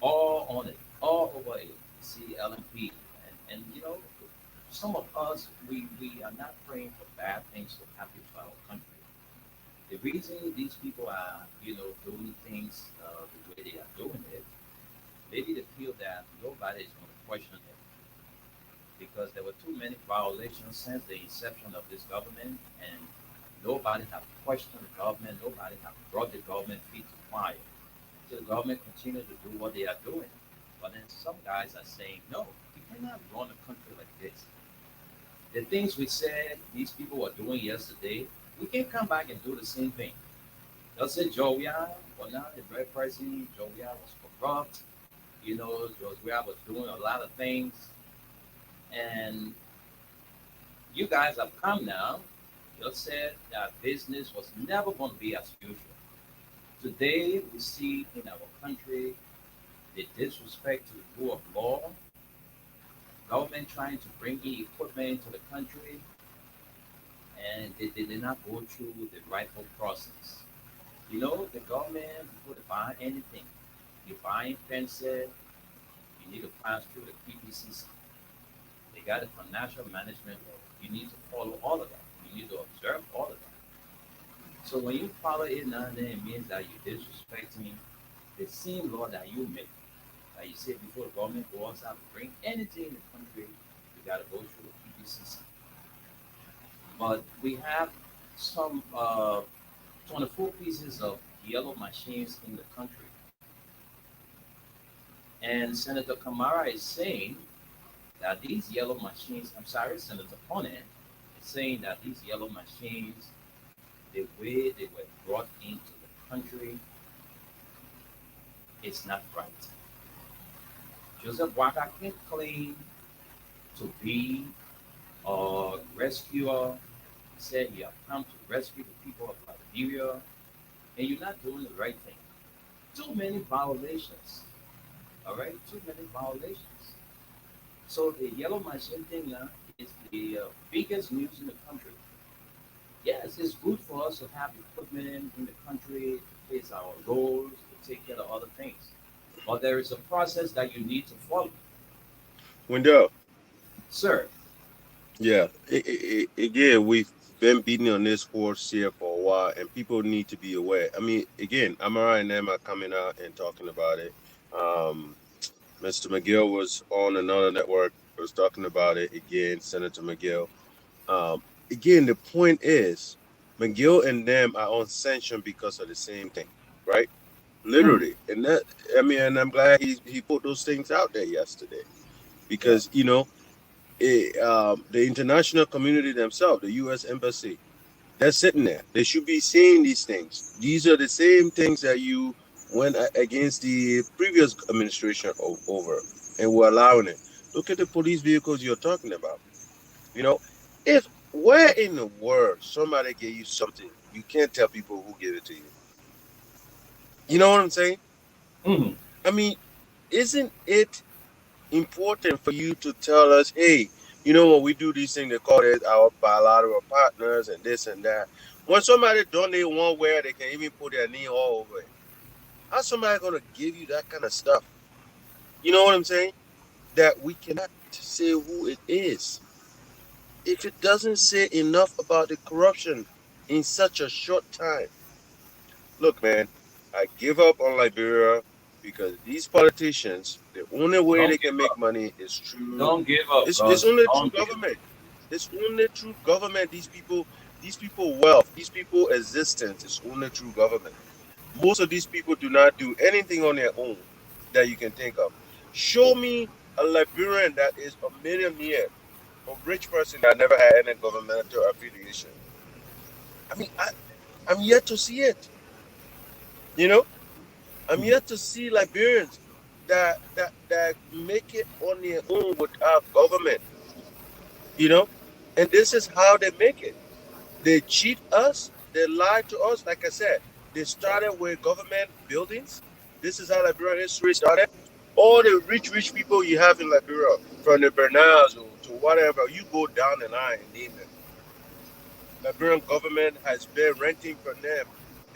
all on it, all over it. See LMP, and some of us we are not praying for bad things to happen to our country. The reason these people are doing things the way they are doing it, maybe they feel that nobody is going to question it because there were too many violations since the inception of this government, and nobody have questioned the government, nobody have brought the government feet to fire. So the government continue to do what they are doing. But then some guys are saying, no, you cannot run a country like this. The things we said these people were doing yesterday, we can come back and do the same thing. They'll say Jovial, well now the very person, Jovial was corrupt, Jovial was doing a lot of things, and you guys have come now. You said that business was never going to be as usual. Today, we see in our country the disrespect to the rule of law, government trying to bring in equipment to the country, and they did not go through the rightful process. The government, before they buy anything, you're buying fences, you need to pass through the PPCC. They got a financial management law. You need to follow all of that. You need to observe all of that. So when you follow it now, then it means that you're disrespecting the same law that you make. Like you said before, the government goes out to bring anything in the country, you got to go through the PPCC. But we have some 24 pieces of yellow machines in the country. And Senator Kamara is saying that these yellow machines, I'm sorry, Senator Ponet is saying that these yellow machines, the way they were brought into the country, is not right. Joseph Waka can claim to be a rescuer. He said you have come to rescue the people of Liberia, and you're not doing the right thing. Too many violations. All right, too many violations. So the yellow machine thing now is the biggest news in the country. Yes, it's good for us to have equipment in the country to face our roles, to take care of other things. But there is a process that you need to follow. Wendell, Sir, yeah, again, we've been beating on this horse here for a while, and people need to be aware. I mean, again, Amara and them are coming out and talking about it. Um, Mr. McGill was on another network, was talking about it again, Senator McGill. Again, the point is, McGill and them are on sanction because of the same thing, right? Literally. And that, I mean, and I'm glad he put those things out there yesterday Yeah. because the international community themselves, the U.S. embassy, they're sitting there. They should be seeing these things. These are the same things that you went against the previous administration over, and were allowing it. Look at the police vehicles you're talking about. You know, if where in the world somebody gave you something, you can't tell people who gave it to you. You know what I'm saying? Hmm. I mean, isn't it important for you to tell us, hey, you know, when we do these things, they call it our bilateral partners and this and that. When somebody donate one where they can even put their name all over it, how's somebody gonna give you that kind of stuff? You know what I'm saying? That we cannot say who it is if it doesn't say enough about the corruption in such a short time. Look, man, I give up on Liberia because these politicians, the only way they Don't give can make up. money is through Don't give up, it's cause only through don't give up. government. It's only through government. These people wealth, these people existence is only through government. Most of these people do not do anything on their own that you can think of. Show me a Liberian that is a millionaire, a rich person that never had any governmental affiliation. I mean, I'm yet to see it. You know, I'm Mhm. yet to see Liberians that make it on their own without government. You know, and this is how they make it. They cheat us. They lie to us. Like I said, they started with government buildings. This is how Liberian history started. All the rich people you have in Liberia, from the Bernards to whatever, you go down the line and name them. Liberian government has been renting from them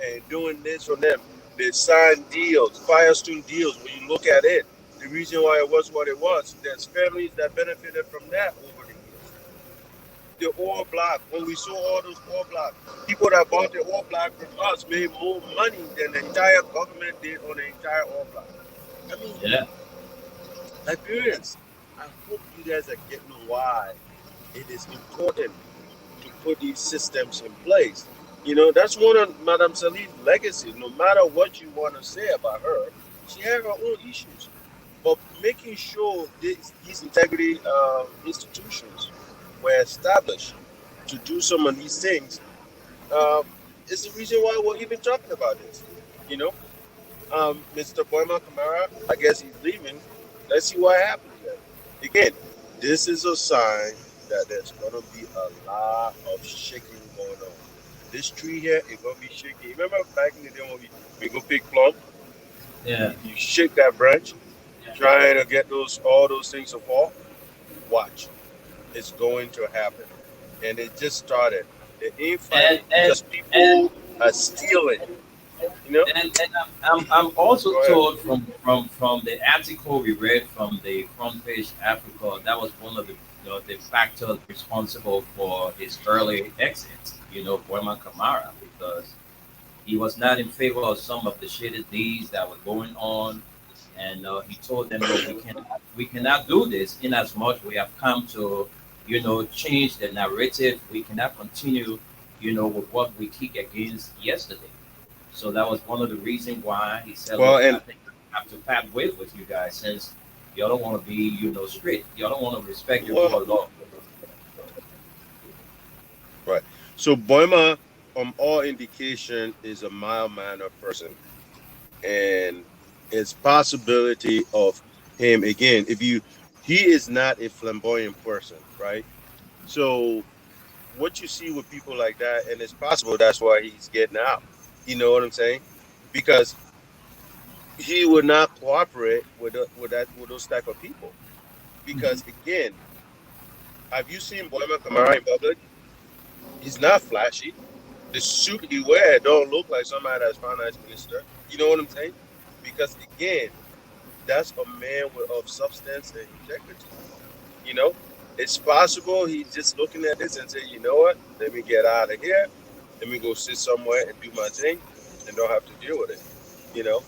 and doing this for them. They signed deals, Firestone deals. When you look at it, the reason why it was what it was, there's families that benefited from that over the years. The oil block, when we saw all those oil blocks, people that bought the oil block from us made more money than the entire government did on the entire oil block. I mean, Yeah. Liberians, I hope you guys are getting why it is important to put these systems in place. You know, that's one of Madame Salih's legacies. No matter what you want to say about her, she had her own issues. But making sure these integrity institutions were established to do some of these things um, is the reason why we're even talking about this. You know, Mr. Boyma Kamara, I guess he's leaving. Let's see what happens there. Again, this is a sign that there's gonna be a lot of shaking going on. This tree here is gonna be shaking. Remember back in the day when we go pick plum, Yeah. you shake that branch, trying to get those all those things to fall. Watch, it's going to happen, and it just started. They ain't And fighting and because and people are stealing. You know. and I'm also Go ahead. told from the article we read from the front page Africa, that was one of the factors responsible for his early exit. Boyman Kamara, because he was not in favor of some of the shady deeds that were going on, and he told them, "Look, we cannot do this. In as much we have come to, change the narrative. We cannot continue, with what we kick against yesterday." So that was one of the reasons why he said, Well, "Look, I and think I have to part ways with you guys since y'all don't want to be, strict. Y'all don't want to respect your well, board law." right. So Boima, all indication, is a mild mannered person, and it's possibility of him again. If you, he is not a flamboyant person, right? So what you see with people like that, and it's possible that's why he's getting out. You know what I'm saying? Because he would not cooperate with those type of people. Hmm. Because again, have you seen Boima Kamara in public? He's not flashy. The suit he wear don't look like somebody that's finance minister. You know what I'm saying? Because again, that's a man of substance and integrity. You know, it's possible he's just looking at this and say, you know what? Let me get out of here. Let me go sit somewhere and do my thing, and don't have to deal with it. You know,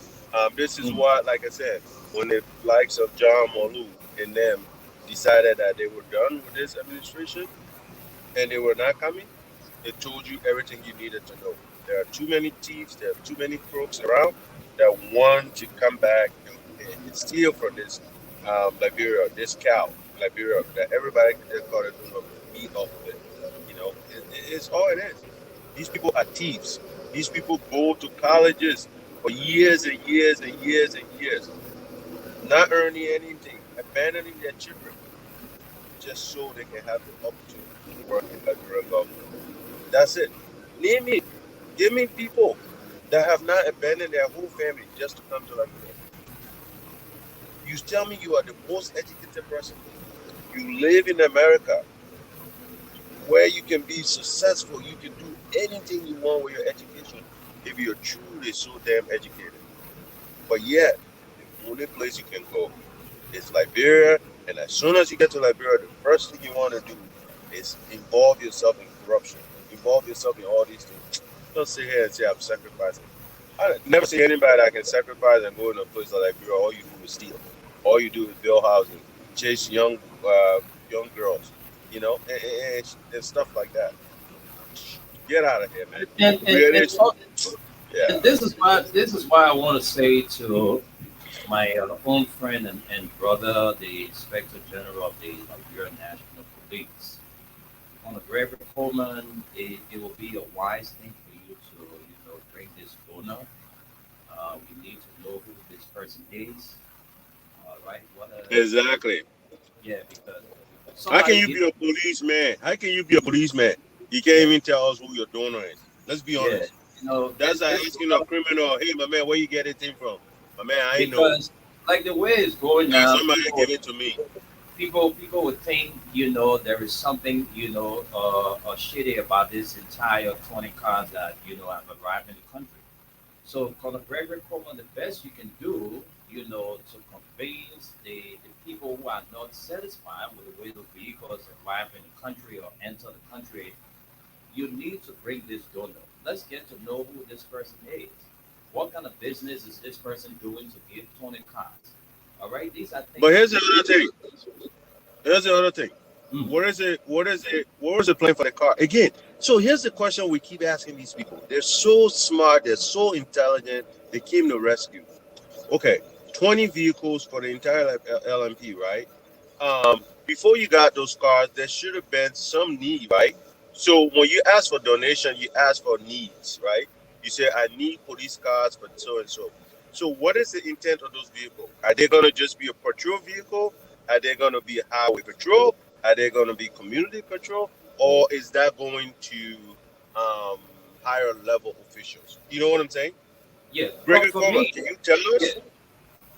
this is Hmm. what, like I said, when the likes of John Molu and them decided that they were done with this administration and they were not coming, it told you everything you needed to know. There are too many thieves. There are too many crooks around that want to come back and steal from this Liberia, this cow, Liberia, that everybody can just call it doing meat off of it. It's all it is. These people are thieves. These people go to colleges for years and years and years and years, not earning anything, abandoning their children just so they can have the opportunity to work in Liberia government. That's it. Name it. Give me people that have not abandoned their whole family just to come to Liberia. You tell me you are the most educated person. You live in America where you can be successful. You can do anything you want with your education if you're truly so damn educated. But yet, the only place you can go is Liberia. And as soon as you get to Liberia, the first thing you want to do is involve yourself in corruption, involve yourself in all these things. Don't sit here and say I'm sacrificing. I never see anybody that can sacrifice and go in a place like Liberia. All you do is steal. All you do is build houses, chase young girls, and stuff like that. Get out of here, man. and and, Really? and, all- Yeah. and this is why I want to say to my own friend and brother, the Inspector General of the Liberian National Police. On a Reverend Coleman, it will be a wise thing for you to, bring this donor. We need to know who this person is. Right? Exactly. Yeah, because How can somebody you give, be a policeman? How can you be a policeman? You can't yeah, even tell us who your donor is. Let's be yeah, honest. That's this like this is asking a criminal, hey, my man, where you get it thing from? My man, I ain't know. because like the way it's going now, Somebody give it to me. people would think there is something shitty about this entire 20 cars that have arrived in the country. So for the Gregory Coleman, the best you can do, to convince the people who are not satisfied with the way the vehicles arrive in the country or enter the country, you need to bring this donor. Let's get to know who this person is. What kind of business is this person doing to give 20 cars? All right, these are But things here's we the need. other thing. Here's the other thing. Mm, What is it? What is it? What was the plan for the car? Again, so here's the question we keep asking these people. They're so smart, they're so intelligent, they came to rescue. Okay, 20 vehicles for the entire LMP, right? Before you got those cars, there should have been some need, right? So when you ask for donation, you ask for needs, right? You say, I need police cars for so and so. So what is the intent of those vehicles? Are they going to just be a patrol vehicle? Are they going to be highway patrol? Are they going to be community patrol? Or is that going to um, higher level officials? You know what I'm saying? yeah, Gregory for Coleman, me, can you tell yeah, us?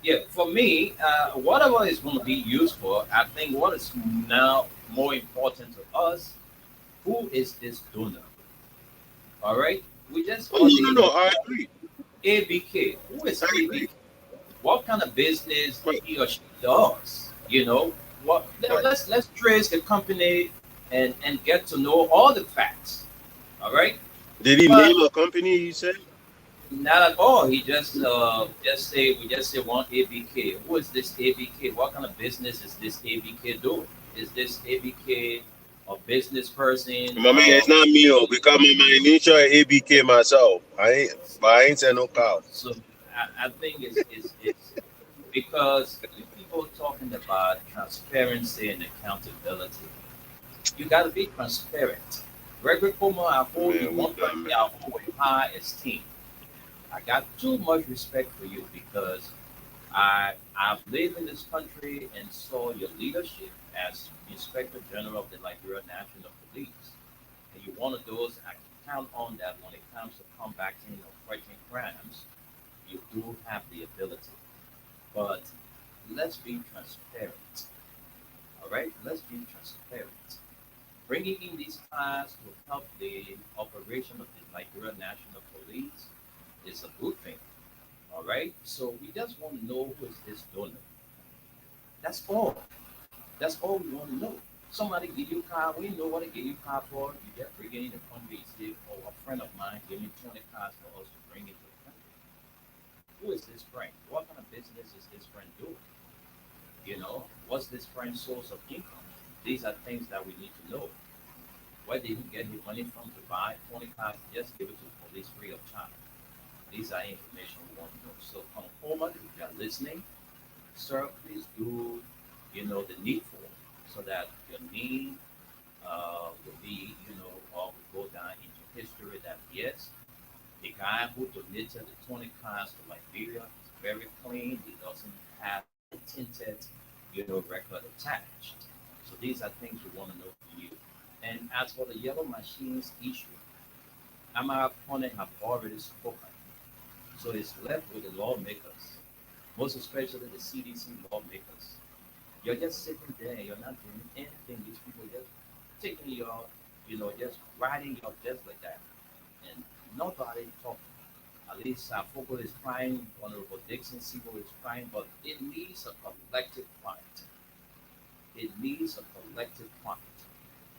yeah, for me, whatever is going to be used for, I think what is now more important to us, who is this donor? All right, we just Oh, got no, no, the no. I agree. ABK. Who is I ABK? agree. What kind of business Right, he or she does? right. Let's trace the company and get to know all the facts. All right, Did he but name a company? You said. not at all. He just say one ABK. Who is this ABK? What kind of business is this ABK doing? Is this ABK a business person? My man, it's not me, oh, because my initial ABK myself. But I ain't said no cow. So I think it's because you people talking about transparency and accountability. You got to be transparent. Gregory Como, I hold you Man, we one done, person, man. I hold with high esteem. I got too much respect for you because I've lived in this country and saw your leadership as Inspector General of the Liberia National Police. And you're one of those I can count on that when it comes to combating or fighting crimes, you do have the ability. But let's be transparent. All right? Let's be transparent. Bringing in these cars to help the operation of the Liberia National Police is a good thing. All right? So we just want to know who is this donor. That's all. That's all we want to know. Somebody give you a car, we know what to give you a car for. You get bring it in the country, you say, oh, a friend of mine gave me 20 cars for us to bring into the country. Who is this friend? What kind of business is this friend doing? What's this friend's source of income? These are things that we need to know. Where did he get his money from to buy 20 cars? Just give it to the police free of charge. These are information we want to know. So, Homa, if you are listening, sir, please do, the needful so that your name will be, or will go down into history that yes, the guy who donated the 20 cars to Liberia is very clean. He doesn't have a tinted, record attached. So these are things we want to know from you. And as for the yellow machines issue, Amara Kone have already spoken. So it's left with the lawmakers, most especially the CDC lawmakers. You're just sitting there, you're not doing anything. These people just taking your, just riding your just like that. And nobody talking. At least Fogo is crying, Honorable Dixon Sibo is crying, but it needs a collective fight. It needs a collective fight.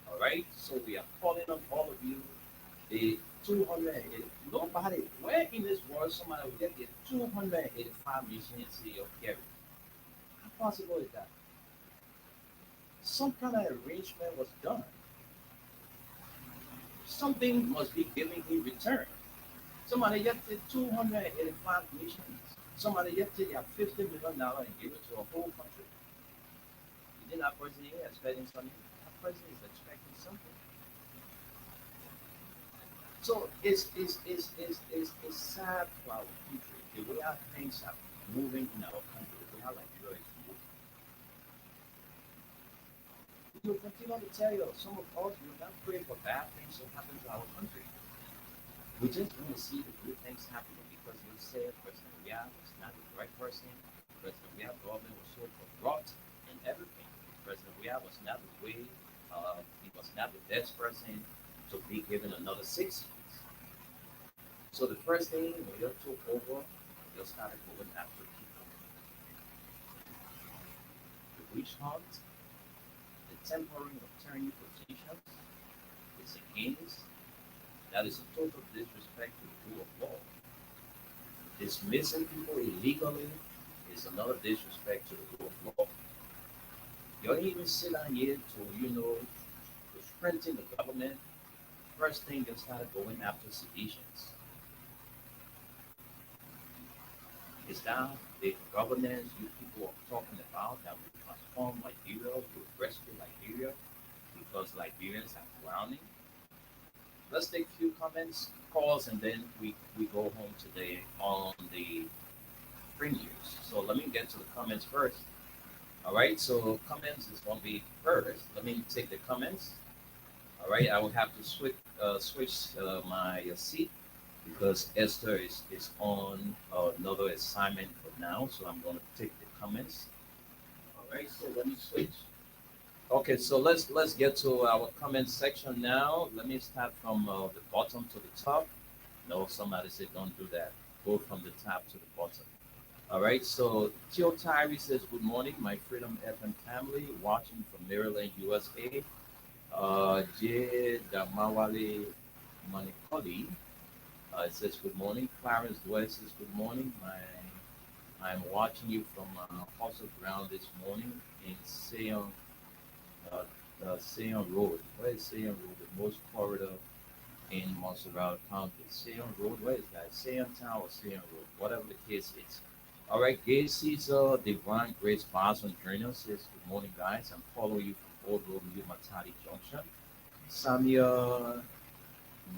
All right? So we are calling on all of you. The 280, nobody, where in this world somebody will get the 285 machines in your carry? How possible is that? Some kind of arrangement was done. Something must be given in return. Somebody get the 285 missions. Somebody get to their $50 million and give it to a whole country. You think that person here expecting something? That person is expecting something. So it's sad for our country. The way our things are moving in our country, the way our Nigeria is moving. We will continue to tell you, some of us will not pray for bad things to happen to our country. We just want to see the good things happening because you said President Ria was not the right person. President Ria government was so corrupt and everything. President Ria was not the way, he was not the best person to be given another 6 years. So the first thing when you took over, you started going after people. The witch hunt, the temporary of attorney positions, it's against. That is a total disrespect to the rule of law. Dismissing people illegally is another disrespect to the rule of law. You don't even sit down here to, to strengthen the government. First thing they started going after seditions. Is that the governance you people are talking about that will transform Liberia, will rescue Liberia because Liberians are drowning? Let's take a few comments, calls, and then we go home today on the Print Nws. So let me get to the comments first. All right, so comments is going to be first. Let me take the comments. All right, I will have to switch my seat because Esther is on another assignment for now. So I'm going to take the comments. All right, so let me switch. Okay, so let's get to our comment section now. Let me start from the bottom to the top. No, somebody said don't do that. Go from the top to the bottom. All right, so Tio Tyree says, good morning, my Freedom FM family, watching from Maryland, USA. J. Damawale Manikoli says, good morning. Clarence Dwyer says, good morning. I'm watching you from Hustle Ground this morning in uh, Sion Road. Where is Sion Road? The most corridor in Montserrat County. Sion Road, where is that? Sion Town or Sion Road? Whatever the case is. All right, Gay Caesar, Divine Grace Boston Jr. says, good morning, guys. I'm following you from Old Road, New Matadi Junction. Samia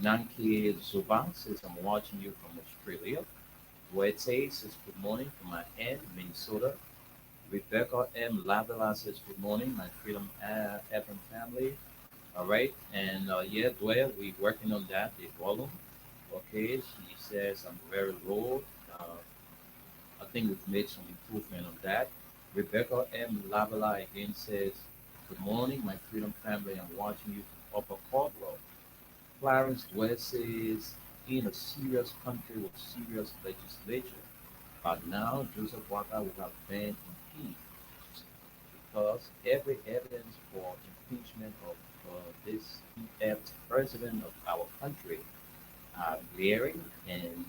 Nanke Zuba says, I'm watching you from Australia. Wete says, good morning from my end, Minnesota. Rebecca M. Lavela says, good morning, my Freedom FM family. All right, and yeah, Dwayne, we're working on that, the volume. Okay, she says I'm very low. Uh, I think we've made some improvement on that. Rebecca M. Lavela again says, good morning, my Freedom family. I'm watching you from Upper Caldwell. Clarence West says, in a serious country with serious legislature. But now Joseph Walker will have been impeached because every evidence for impeachment of this inept president of our country are glaring, and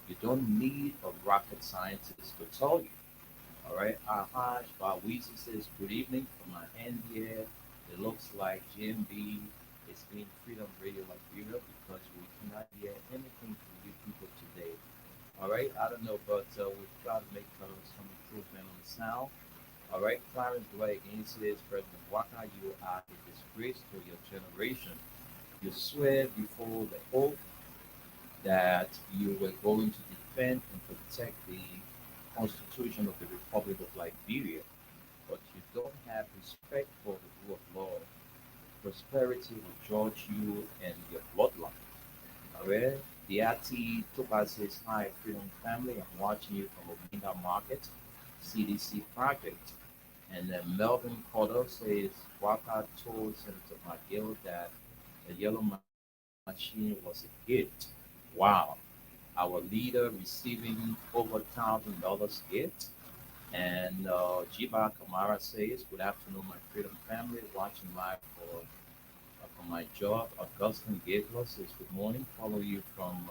you don't need a rocket scientist to tell you. All right, Ahaj Bawizi says, good evening from my end here. It looks like GMB It's been Freedom Radio Liberia because we cannot hear anything from you people today. All right, I don't know, but we've tried to make some improvement on the sound. All right, Clarence Dwight again says, President Waka, you are a disgrace to your generation. You swear before the oath that you were going to defend and protect the Constitution of the Republic of Liberia, but you don't have respect for the rule of law. Prosperity will judge you and your bloodline. Alright? Diati Tupa says, hi, Freedom Family. I'm watching you from Ominda Market, CDC Project. And then Melvin Cotto says, Waka told Senator McGill that the yellow machine was a gift. Wow. Our leader receiving over $1,000 gift. And Jiba Kamara says, good afternoon, my Freedom Family, watching live for my job. Augustine Gabriel says, good morning, follow you from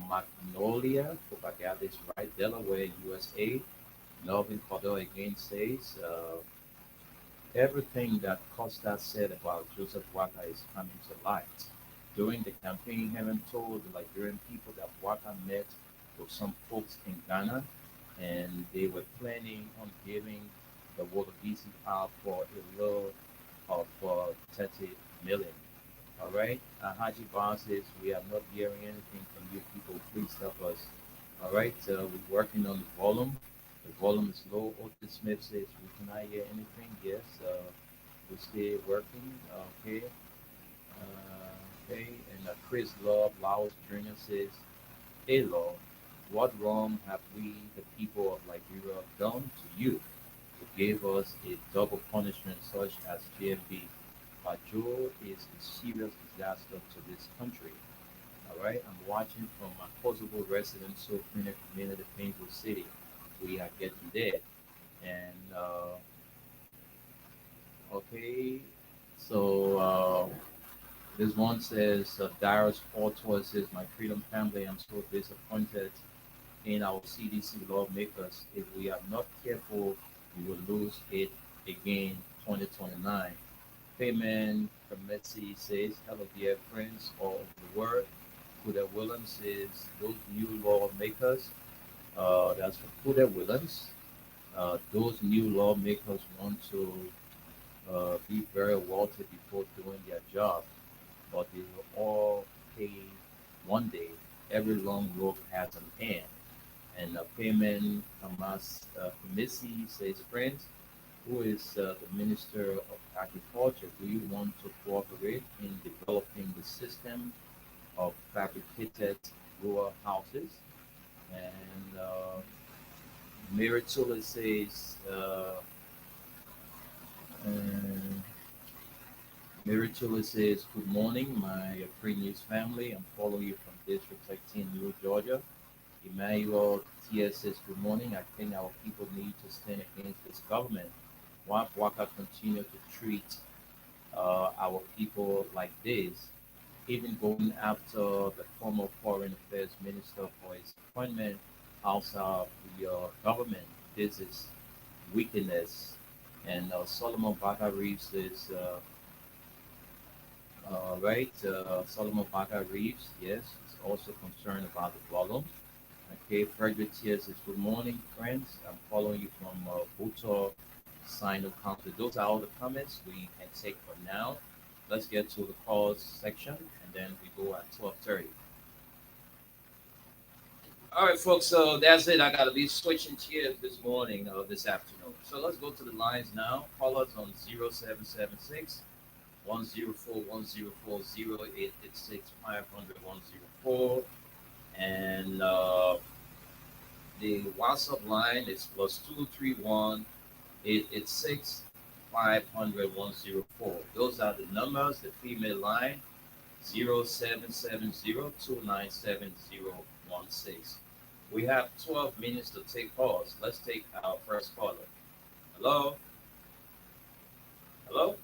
Magnolia, hope I got this right, Delaware, USA. Melvin Cordell again says, everything that Costa said about Joseph Waka is coming to light. During the campaign, Helen told the Liberian people that Waka met with some folks in Ghana and they were planning on giving the water BC power for a low of 30 million. All right. Haji Bar says, we are not hearing anything from you people. Please help us. All right. We're working on the volume. The volume is low. Otis Smith says, we cannot hear anything. Yes. We stay working. Okay. Okay. And Chris Love, Laos Jr. says, hey, Lord, what wrong have we, the people of Liberia, done to you? You gave us a double punishment such as GMB. Joe is a serious disaster to this country. All right, I'm watching from my Kosovo resident, so Clinic Community, Painful City. We are getting there. And okay, so this one says, Darius Portois says, my Freedom Family, I'm so disappointed in our CDC lawmakers. If we are not careful, we will lose it again 2029. Payment Committee says, hello dear friends all over the world. Kuda Williams says, those new lawmakers, that's for Kuda Williams. Those new lawmakers want to be very wealthy before doing their job, but they will all pay one day. Every long rope has an end. And Payment Committee says, friends, who is the Minister of Agriculture? Do you want to cooperate in developing the system of fabricated row houses? And Miritula says, good morning, my Print News family. I'm following you from District 13, New Georgia. Emmanuel T.S. says, good morning. I think our people need to stand against this government. Why Waka continue to treat our people like this, even going after the former Foreign Affairs Minister for his appointment outside your government. This is wickedness. And Solomon Baka Reeves says, right, Solomon Baka Reeves, yes, is also concerned about the volume. Okay, Frederick Tier says, good morning, friends. I'm following you from Buto, Sino County. Those are all the comments we can take for now. Let's get to the calls section, and then we go at 12:30. All right, folks, so that's it. I got to be switching chairs this morning, this afternoon. So let's go to the lines now. Call us on 0776 104 104 0886 500 104. And the WhatsApp line is plus 231 886 500 104. Those are the numbers. The female line 0770 297 We have 12 minutes to take calls. Let's take our first caller. Hello? Hello?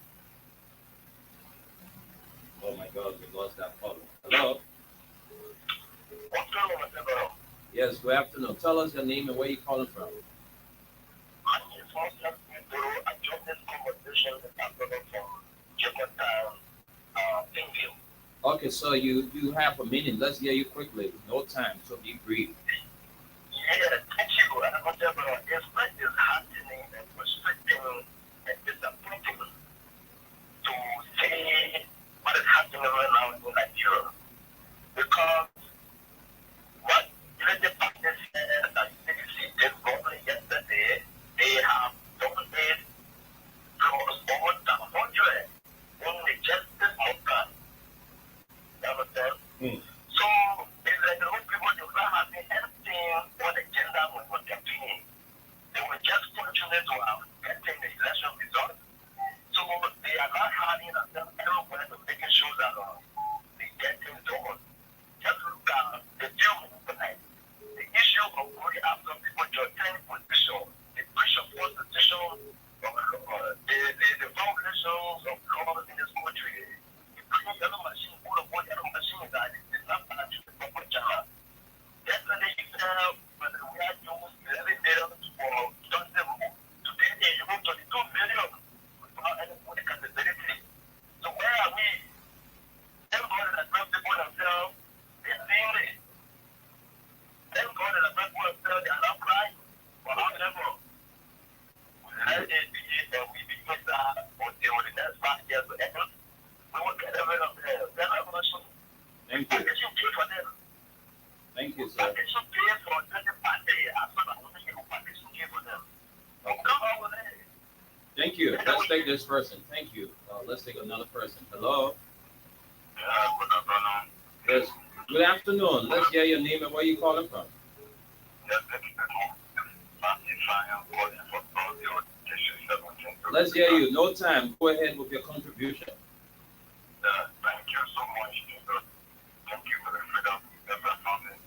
Oh my God, we lost that caller. Hello? What's going on, Mr. Borough? Yes, good afternoon. Tell us your name and where you're calling from. I just want to let you know I joined this conversation with my brother from Jacob Plainview. Okay, so you have a minute. Let's hear you quickly. No time, so be brief. Yeah, thank you. And I'm just it's quite disheartening and frustrating and disappointing to see what is happening right now in Nigeria. Because what the parties said that CDC did government yesterday, they have done it close over the 100 in the justice movement. You understand? So it's like the whole people do not have anything on the agenda with what they're doing. They were just fortunate to have gotten the election results. So they are not having themselves everywhere to making sure that they get things done. Just look at the deal tonight. The issue of going after people to attend position, the push of constitution, the foundations of laws in this country. The pretty yellow machine, full of what yellow machine that is not actually the proper job. Yesterday you said when we had used 11 million for Johnson today they use 22 million without any political accountability. So where are we? Everybody that brings people themselves, they're seeing it. Everybody that brings people themselves, they are not crying. But however, we had a we begin that until the next 5 years will end. We will get rid of them. They're not going to Thank I you. guess you pay for them. Thank you, I sir. guess you pay for the party. I thought I was thinking of package you pay for them. Come on with it. Thank you. Let's take this person. Thank you. Let's take another person. Hello. Good afternoon. Yes. Good afternoon. Let's hear your name and where you calling from. Yes, thank you. I'm calling for all the audition 17. Let's hear you. No time. Go ahead with your contribution. Thank you so much, Jesus. Thank you for the freedom you ever found it.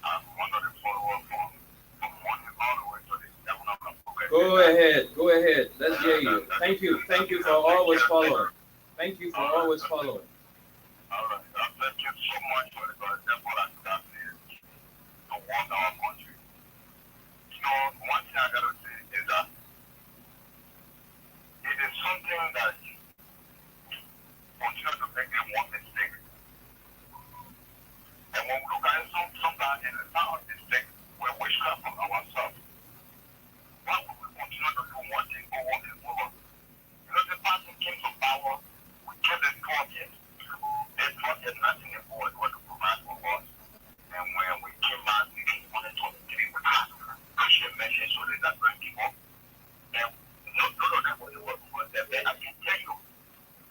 I'm one of the followers from morning all the way to the 7 o'clock. Go ahead. Go ahead. Let's hear you. Thank you. Thank you for always following. Thank you for always following. All right. Thank you so much for the example that that is to warn our country. You know, one thing I gotta say is that it is something that continue to make them one mistake. And when we look at it, sometimes it is not a mistake where we start from ourselves. Why would we continue to do one thing over and over? You know, the person came to power, we killed the project. They project nothing about what the provide for us. And when we came back, we came on the 23 with us. Christian message so that that's when people, and no, that was the work for them. I can tell you,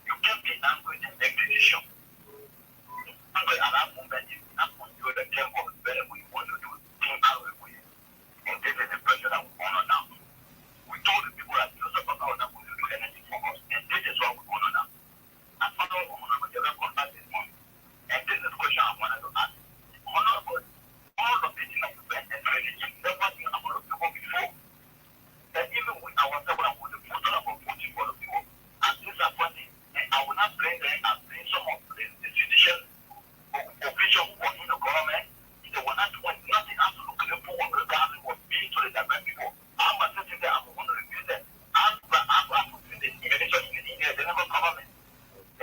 you can't be angry and make decision. Angry at that moment is not when you're the temple is better when you want to do it. Came out of it. And this is the pressure that we honor now. We told the people that Joseph was not going to do anything for us. And this is what we honor now. I found out we honor the contact this month. And this is the question I wanted to ask. Honor God. All of the things that we went and religion, that was in our people before. And even with ourselves, when I put the photo of our voting for the people, I'm disappointed. And I will not blame them, I blame some of the institutions officials who are in the government. They were not doing nothing absolutely for what regarding was being to the direct people. I'm not sitting there, I'm going to review them. I'm to see the invitation in India, they never government.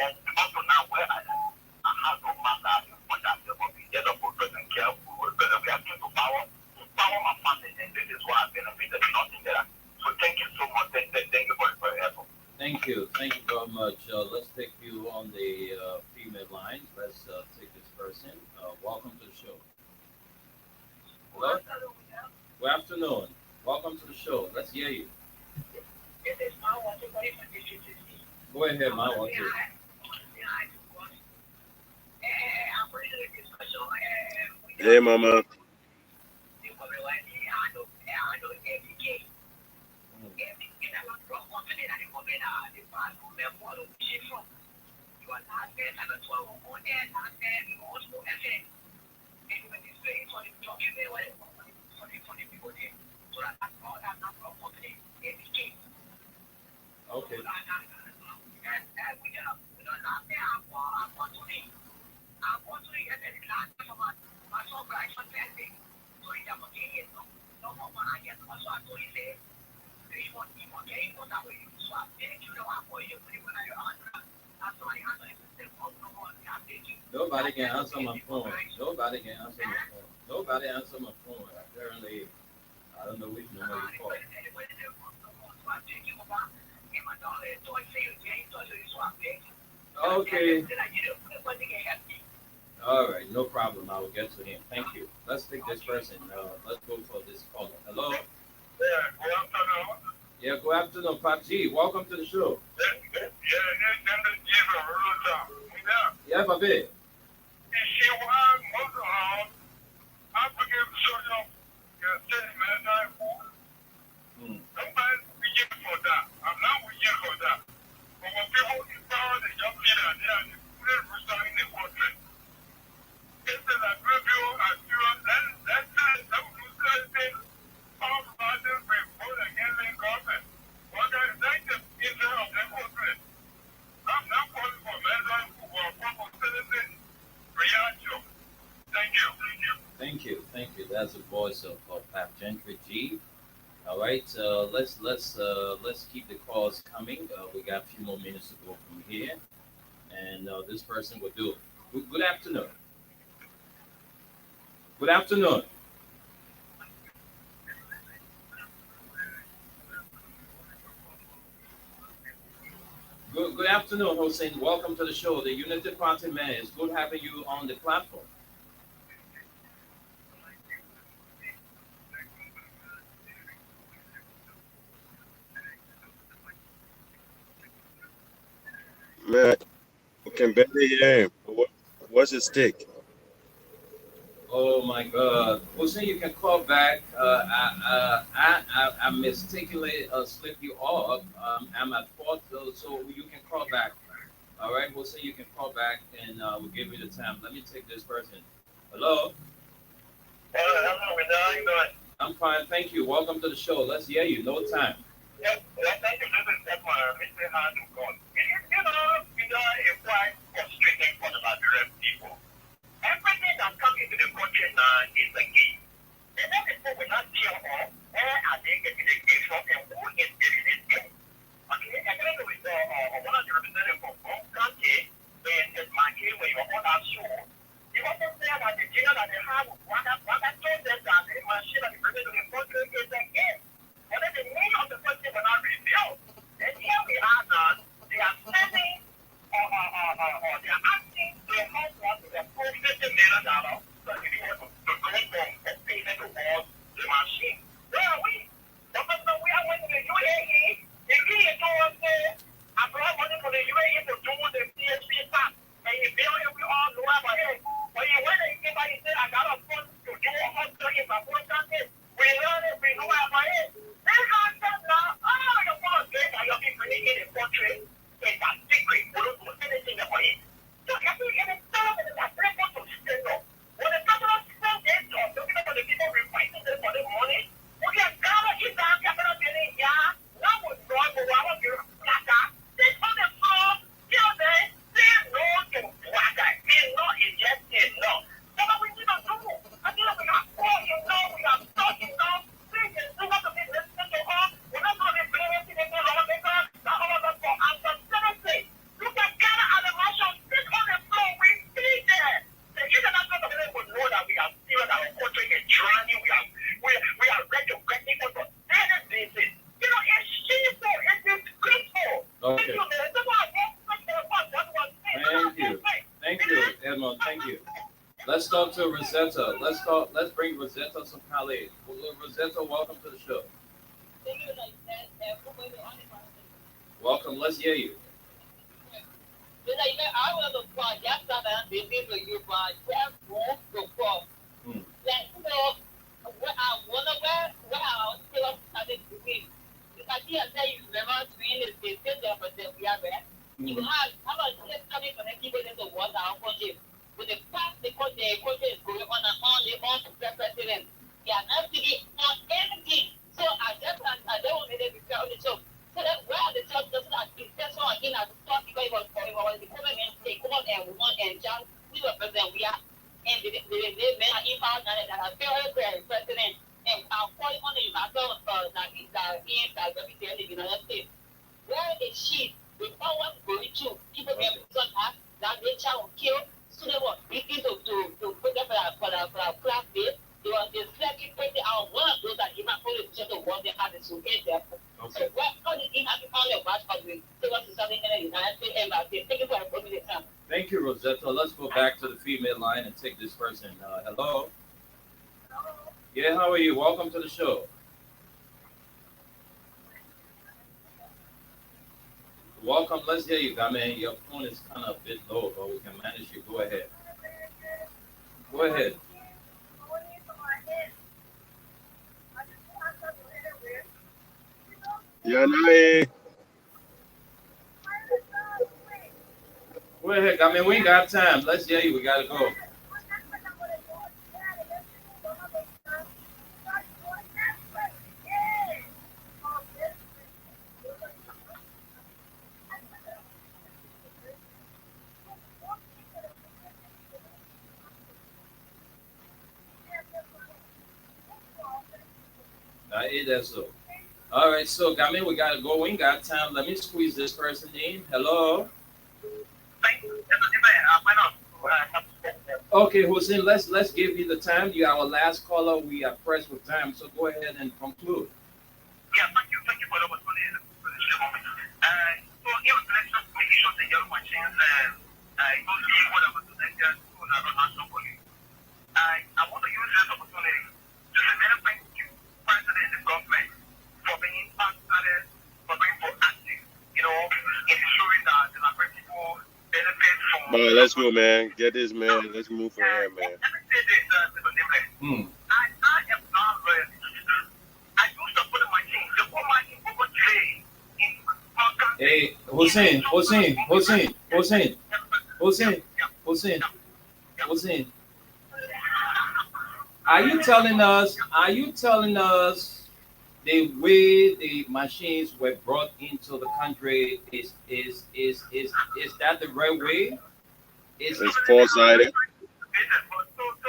And up to now, where I am, I have no matter what I'm going to be there for President Care, we will better be asking to power my family, and this is why I've benefited nothing there. So thank you so much. Thank you for your effort. Thank you. Thank you very much. Let's take you on the female line. Let's take this person. Welcome to the show. Hello. Good afternoon. Welcome to the show. Let's hear you. This is my water body for district. Go ahead, my water. Hey, mama. Okay. Nobody can answer my phone. Nobody can answer my phone. Nobody answer my phone. Apparently, I don't know which number you call. Okay. All right, no problem. I will get to him. Thank you. Let's take this person. Let's go for this caller. Hello. Yeah, good afternoon, Pop G. Welcome to the show. Yeah, Papi. Hmm. Thank you, thank you. That's the voice of Pap Gentry G. All right, let's keep the calls coming. We got a few more minutes to go from here, and this person will do it. Good afternoon. Good afternoon. Good afternoon, Hossein. Welcome to the show. The Unity Party man. It's good having you on the platform. Man, we can barely hear him. What's his stick? Oh my God, Hossein, you can call back. I mistakenly slipped you off. I'm at fault, so you can call back. All right, Hossein, you can call back, and we'll give you the time. Let me take this person. Hello. I'm fine, thank you. Welcome to the show. Let's hear you. No time. Everything that comes into the country now is a key. And then people will not tell all where are they getting the gate from and who is getting it from. Okay, and then with one of the representatives from home county, is my key when you're on that show. He also said that the dealer that they have, one that told them that the machine that is bringing to the country is a gift. And then the name of the country will not reveal. And here we are now, they are sending they are asking the house to the full $50 million that they want to go from payment towards the machine. Where are we? Because we are waiting for the UAE. The key is to us I brought money for the UAE to do the CSP tax. And you bill it, we all know about it. When you went and somebody said, I got a fund to do all if I want something, we learn it, we know about it. They have them now, oh, you want to say that you're being bringing in the country. It's a secret. We don't do anything about it. So every time that people to stand up, when the government stands their job, looking at the people refighting them for the money, we can gather it down, capital building, yeah, now we're going to our Blacker, they on the floor, tell them, say no to Blacker, say no is just say no. So what we need to do, I feel like we have four, we have talking now, please, do not to be listening to us, we're not going to be bringing to the lawmaker, not all of us for answer, seriously. You can gather at the mansion, sit on the floor, we see there. The international community would know that we are serious, our country is drowning, we are ready to get people to any basis. You know, it's shameful, it's disgraceful. Okay. Thank you. Thank you, Edmond. Thank you. Let's talk to Rosetta. Let's bring Rosetta some colleagues. Rosetta, welcome to the show. Welcome. Let's hear you. Hmm. Hmm. the power going to people get got that nature will kill. So they were begin to put them for craft base. They slightly put out one of those that even only just the one they had to get there. So what how did he have to find a batch for me? They want to something in the United States Embassy. Thank you for informing the time. Thank you, Rosetta. Let's go back to the female line and take this person. Hello. Yeah, how are you? Welcome to the show. Welcome. Let's hear you, Game. Your phone is kind of a bit low, but we can manage you. Go ahead. Go ahead. Yeah, nah, Go ahead, Game. We ain't got time. Let's hear you. We gotta go. I hear that so. All right, so Game, we gotta go. We ain't got time. Let me squeeze this person in. Hello. Okay, Hussein, let's give you the time. You are our last caller. We are pressed with time, so go ahead and conclude. Yeah, thank you for the opportunity. So it was let's make sure the young machines it was being what I was doing just to not answer for you. I want to use this opportunity to say many thank you, President and the government, for being passionate, for being proactive, in ensuring that the Nigerian people benefit from. All right, let's go, man. Get this, man. Let's move from here, man. Let me say this, I am not ready. I used to put in my team. The whole my team over today in Hey, Hussein. Are you telling us the way the machines were brought into the country is that the right way? Is It's foresighted. So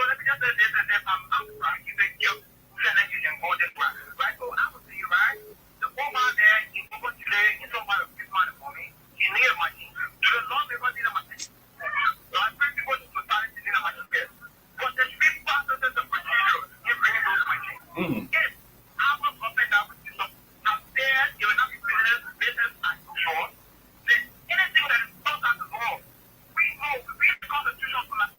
let me just say this and then I'm trying to keep you sending you and all this right. So I would say right. The woman there in Congo today is somebody who is money for me. She needed my team. To the Lord because needed my team. So I pray people to society to need my team. But the same process of procedure in bringing those my team. If our government that would do out there, you will not be business as usual. Then anything that is not as the law, we know we read the constitution for that.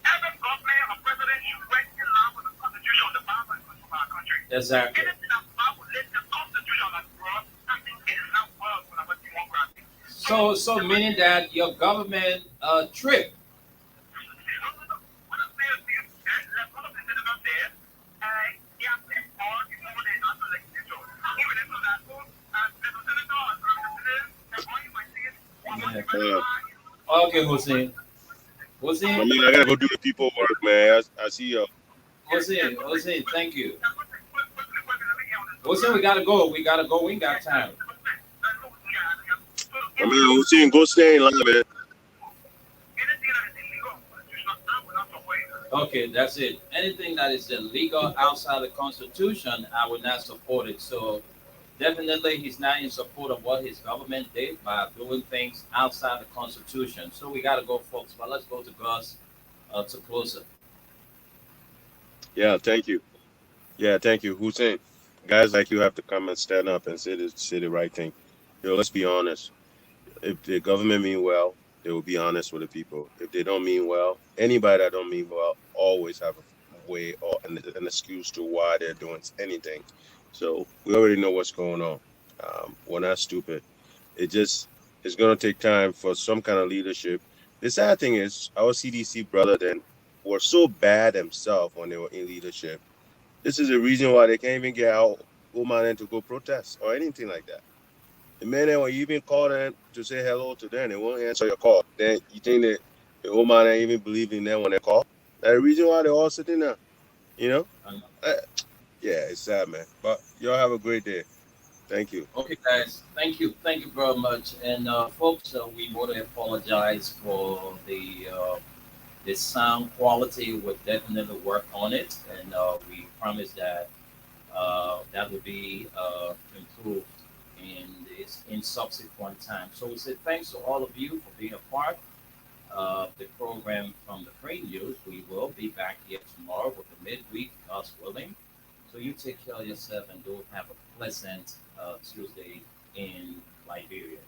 Every government or president should work in line with the constitution, the power and constitution of our country. exactly. Anything that power let the constitution as well, I think it is not well for our democracy. So meaning that your government trip. What I'm saying to you, let's go to the citizens there, they are paid for the more than not legislature. Even if that goes, the senator or the president, the money might take it. Okay, Hussein. I mean, I gotta go do the people work, man. I see you. Hussein, thank you. Hussein, we gotta go. We ain't got time. I mean, we're seeing go stay in line, man. Okay, that's it. Anything that is illegal outside the Constitution, I will not support it. So definitely, he's not in support of what his government did by doing things outside the Constitution. So we gotta go, folks. But let's go to Gus to close it. Yeah, thank you. Yeah, thank you. Hussein, guys like you have to come and stand up and say the right thing. Let's be honest. If the government mean well, they will be honest with the people. If they don't mean well, anybody that don't mean well always have a way or an excuse to why they're doing anything. So we already know what's going on. We're not stupid. It's gonna take time for some kind of leadership. The sad thing is our CDC brother then were so bad themselves when they were in leadership. This is the reason why they can't even get out woman to go protest or anything like that. The man that when you even call them to say hello to them, they won't answer your call. Then you think that the old man ain't even believe in them when they call. That's the reason why they're all sitting there. You know? Um, Uh, yeah, it's sad, man. But y'all have a great day. Thank you. Okay, guys, thank you very much. And folks, we want to apologize for the sound quality. We'll definitely work on it, and we promise that that will be improved in subsequent time. So we say thanks to all of you for being a part of the program from the Print News. We will be back here tomorrow with the midweek, God's willing. So you take care of yourself and do have a pleasant Tuesday in Liberia.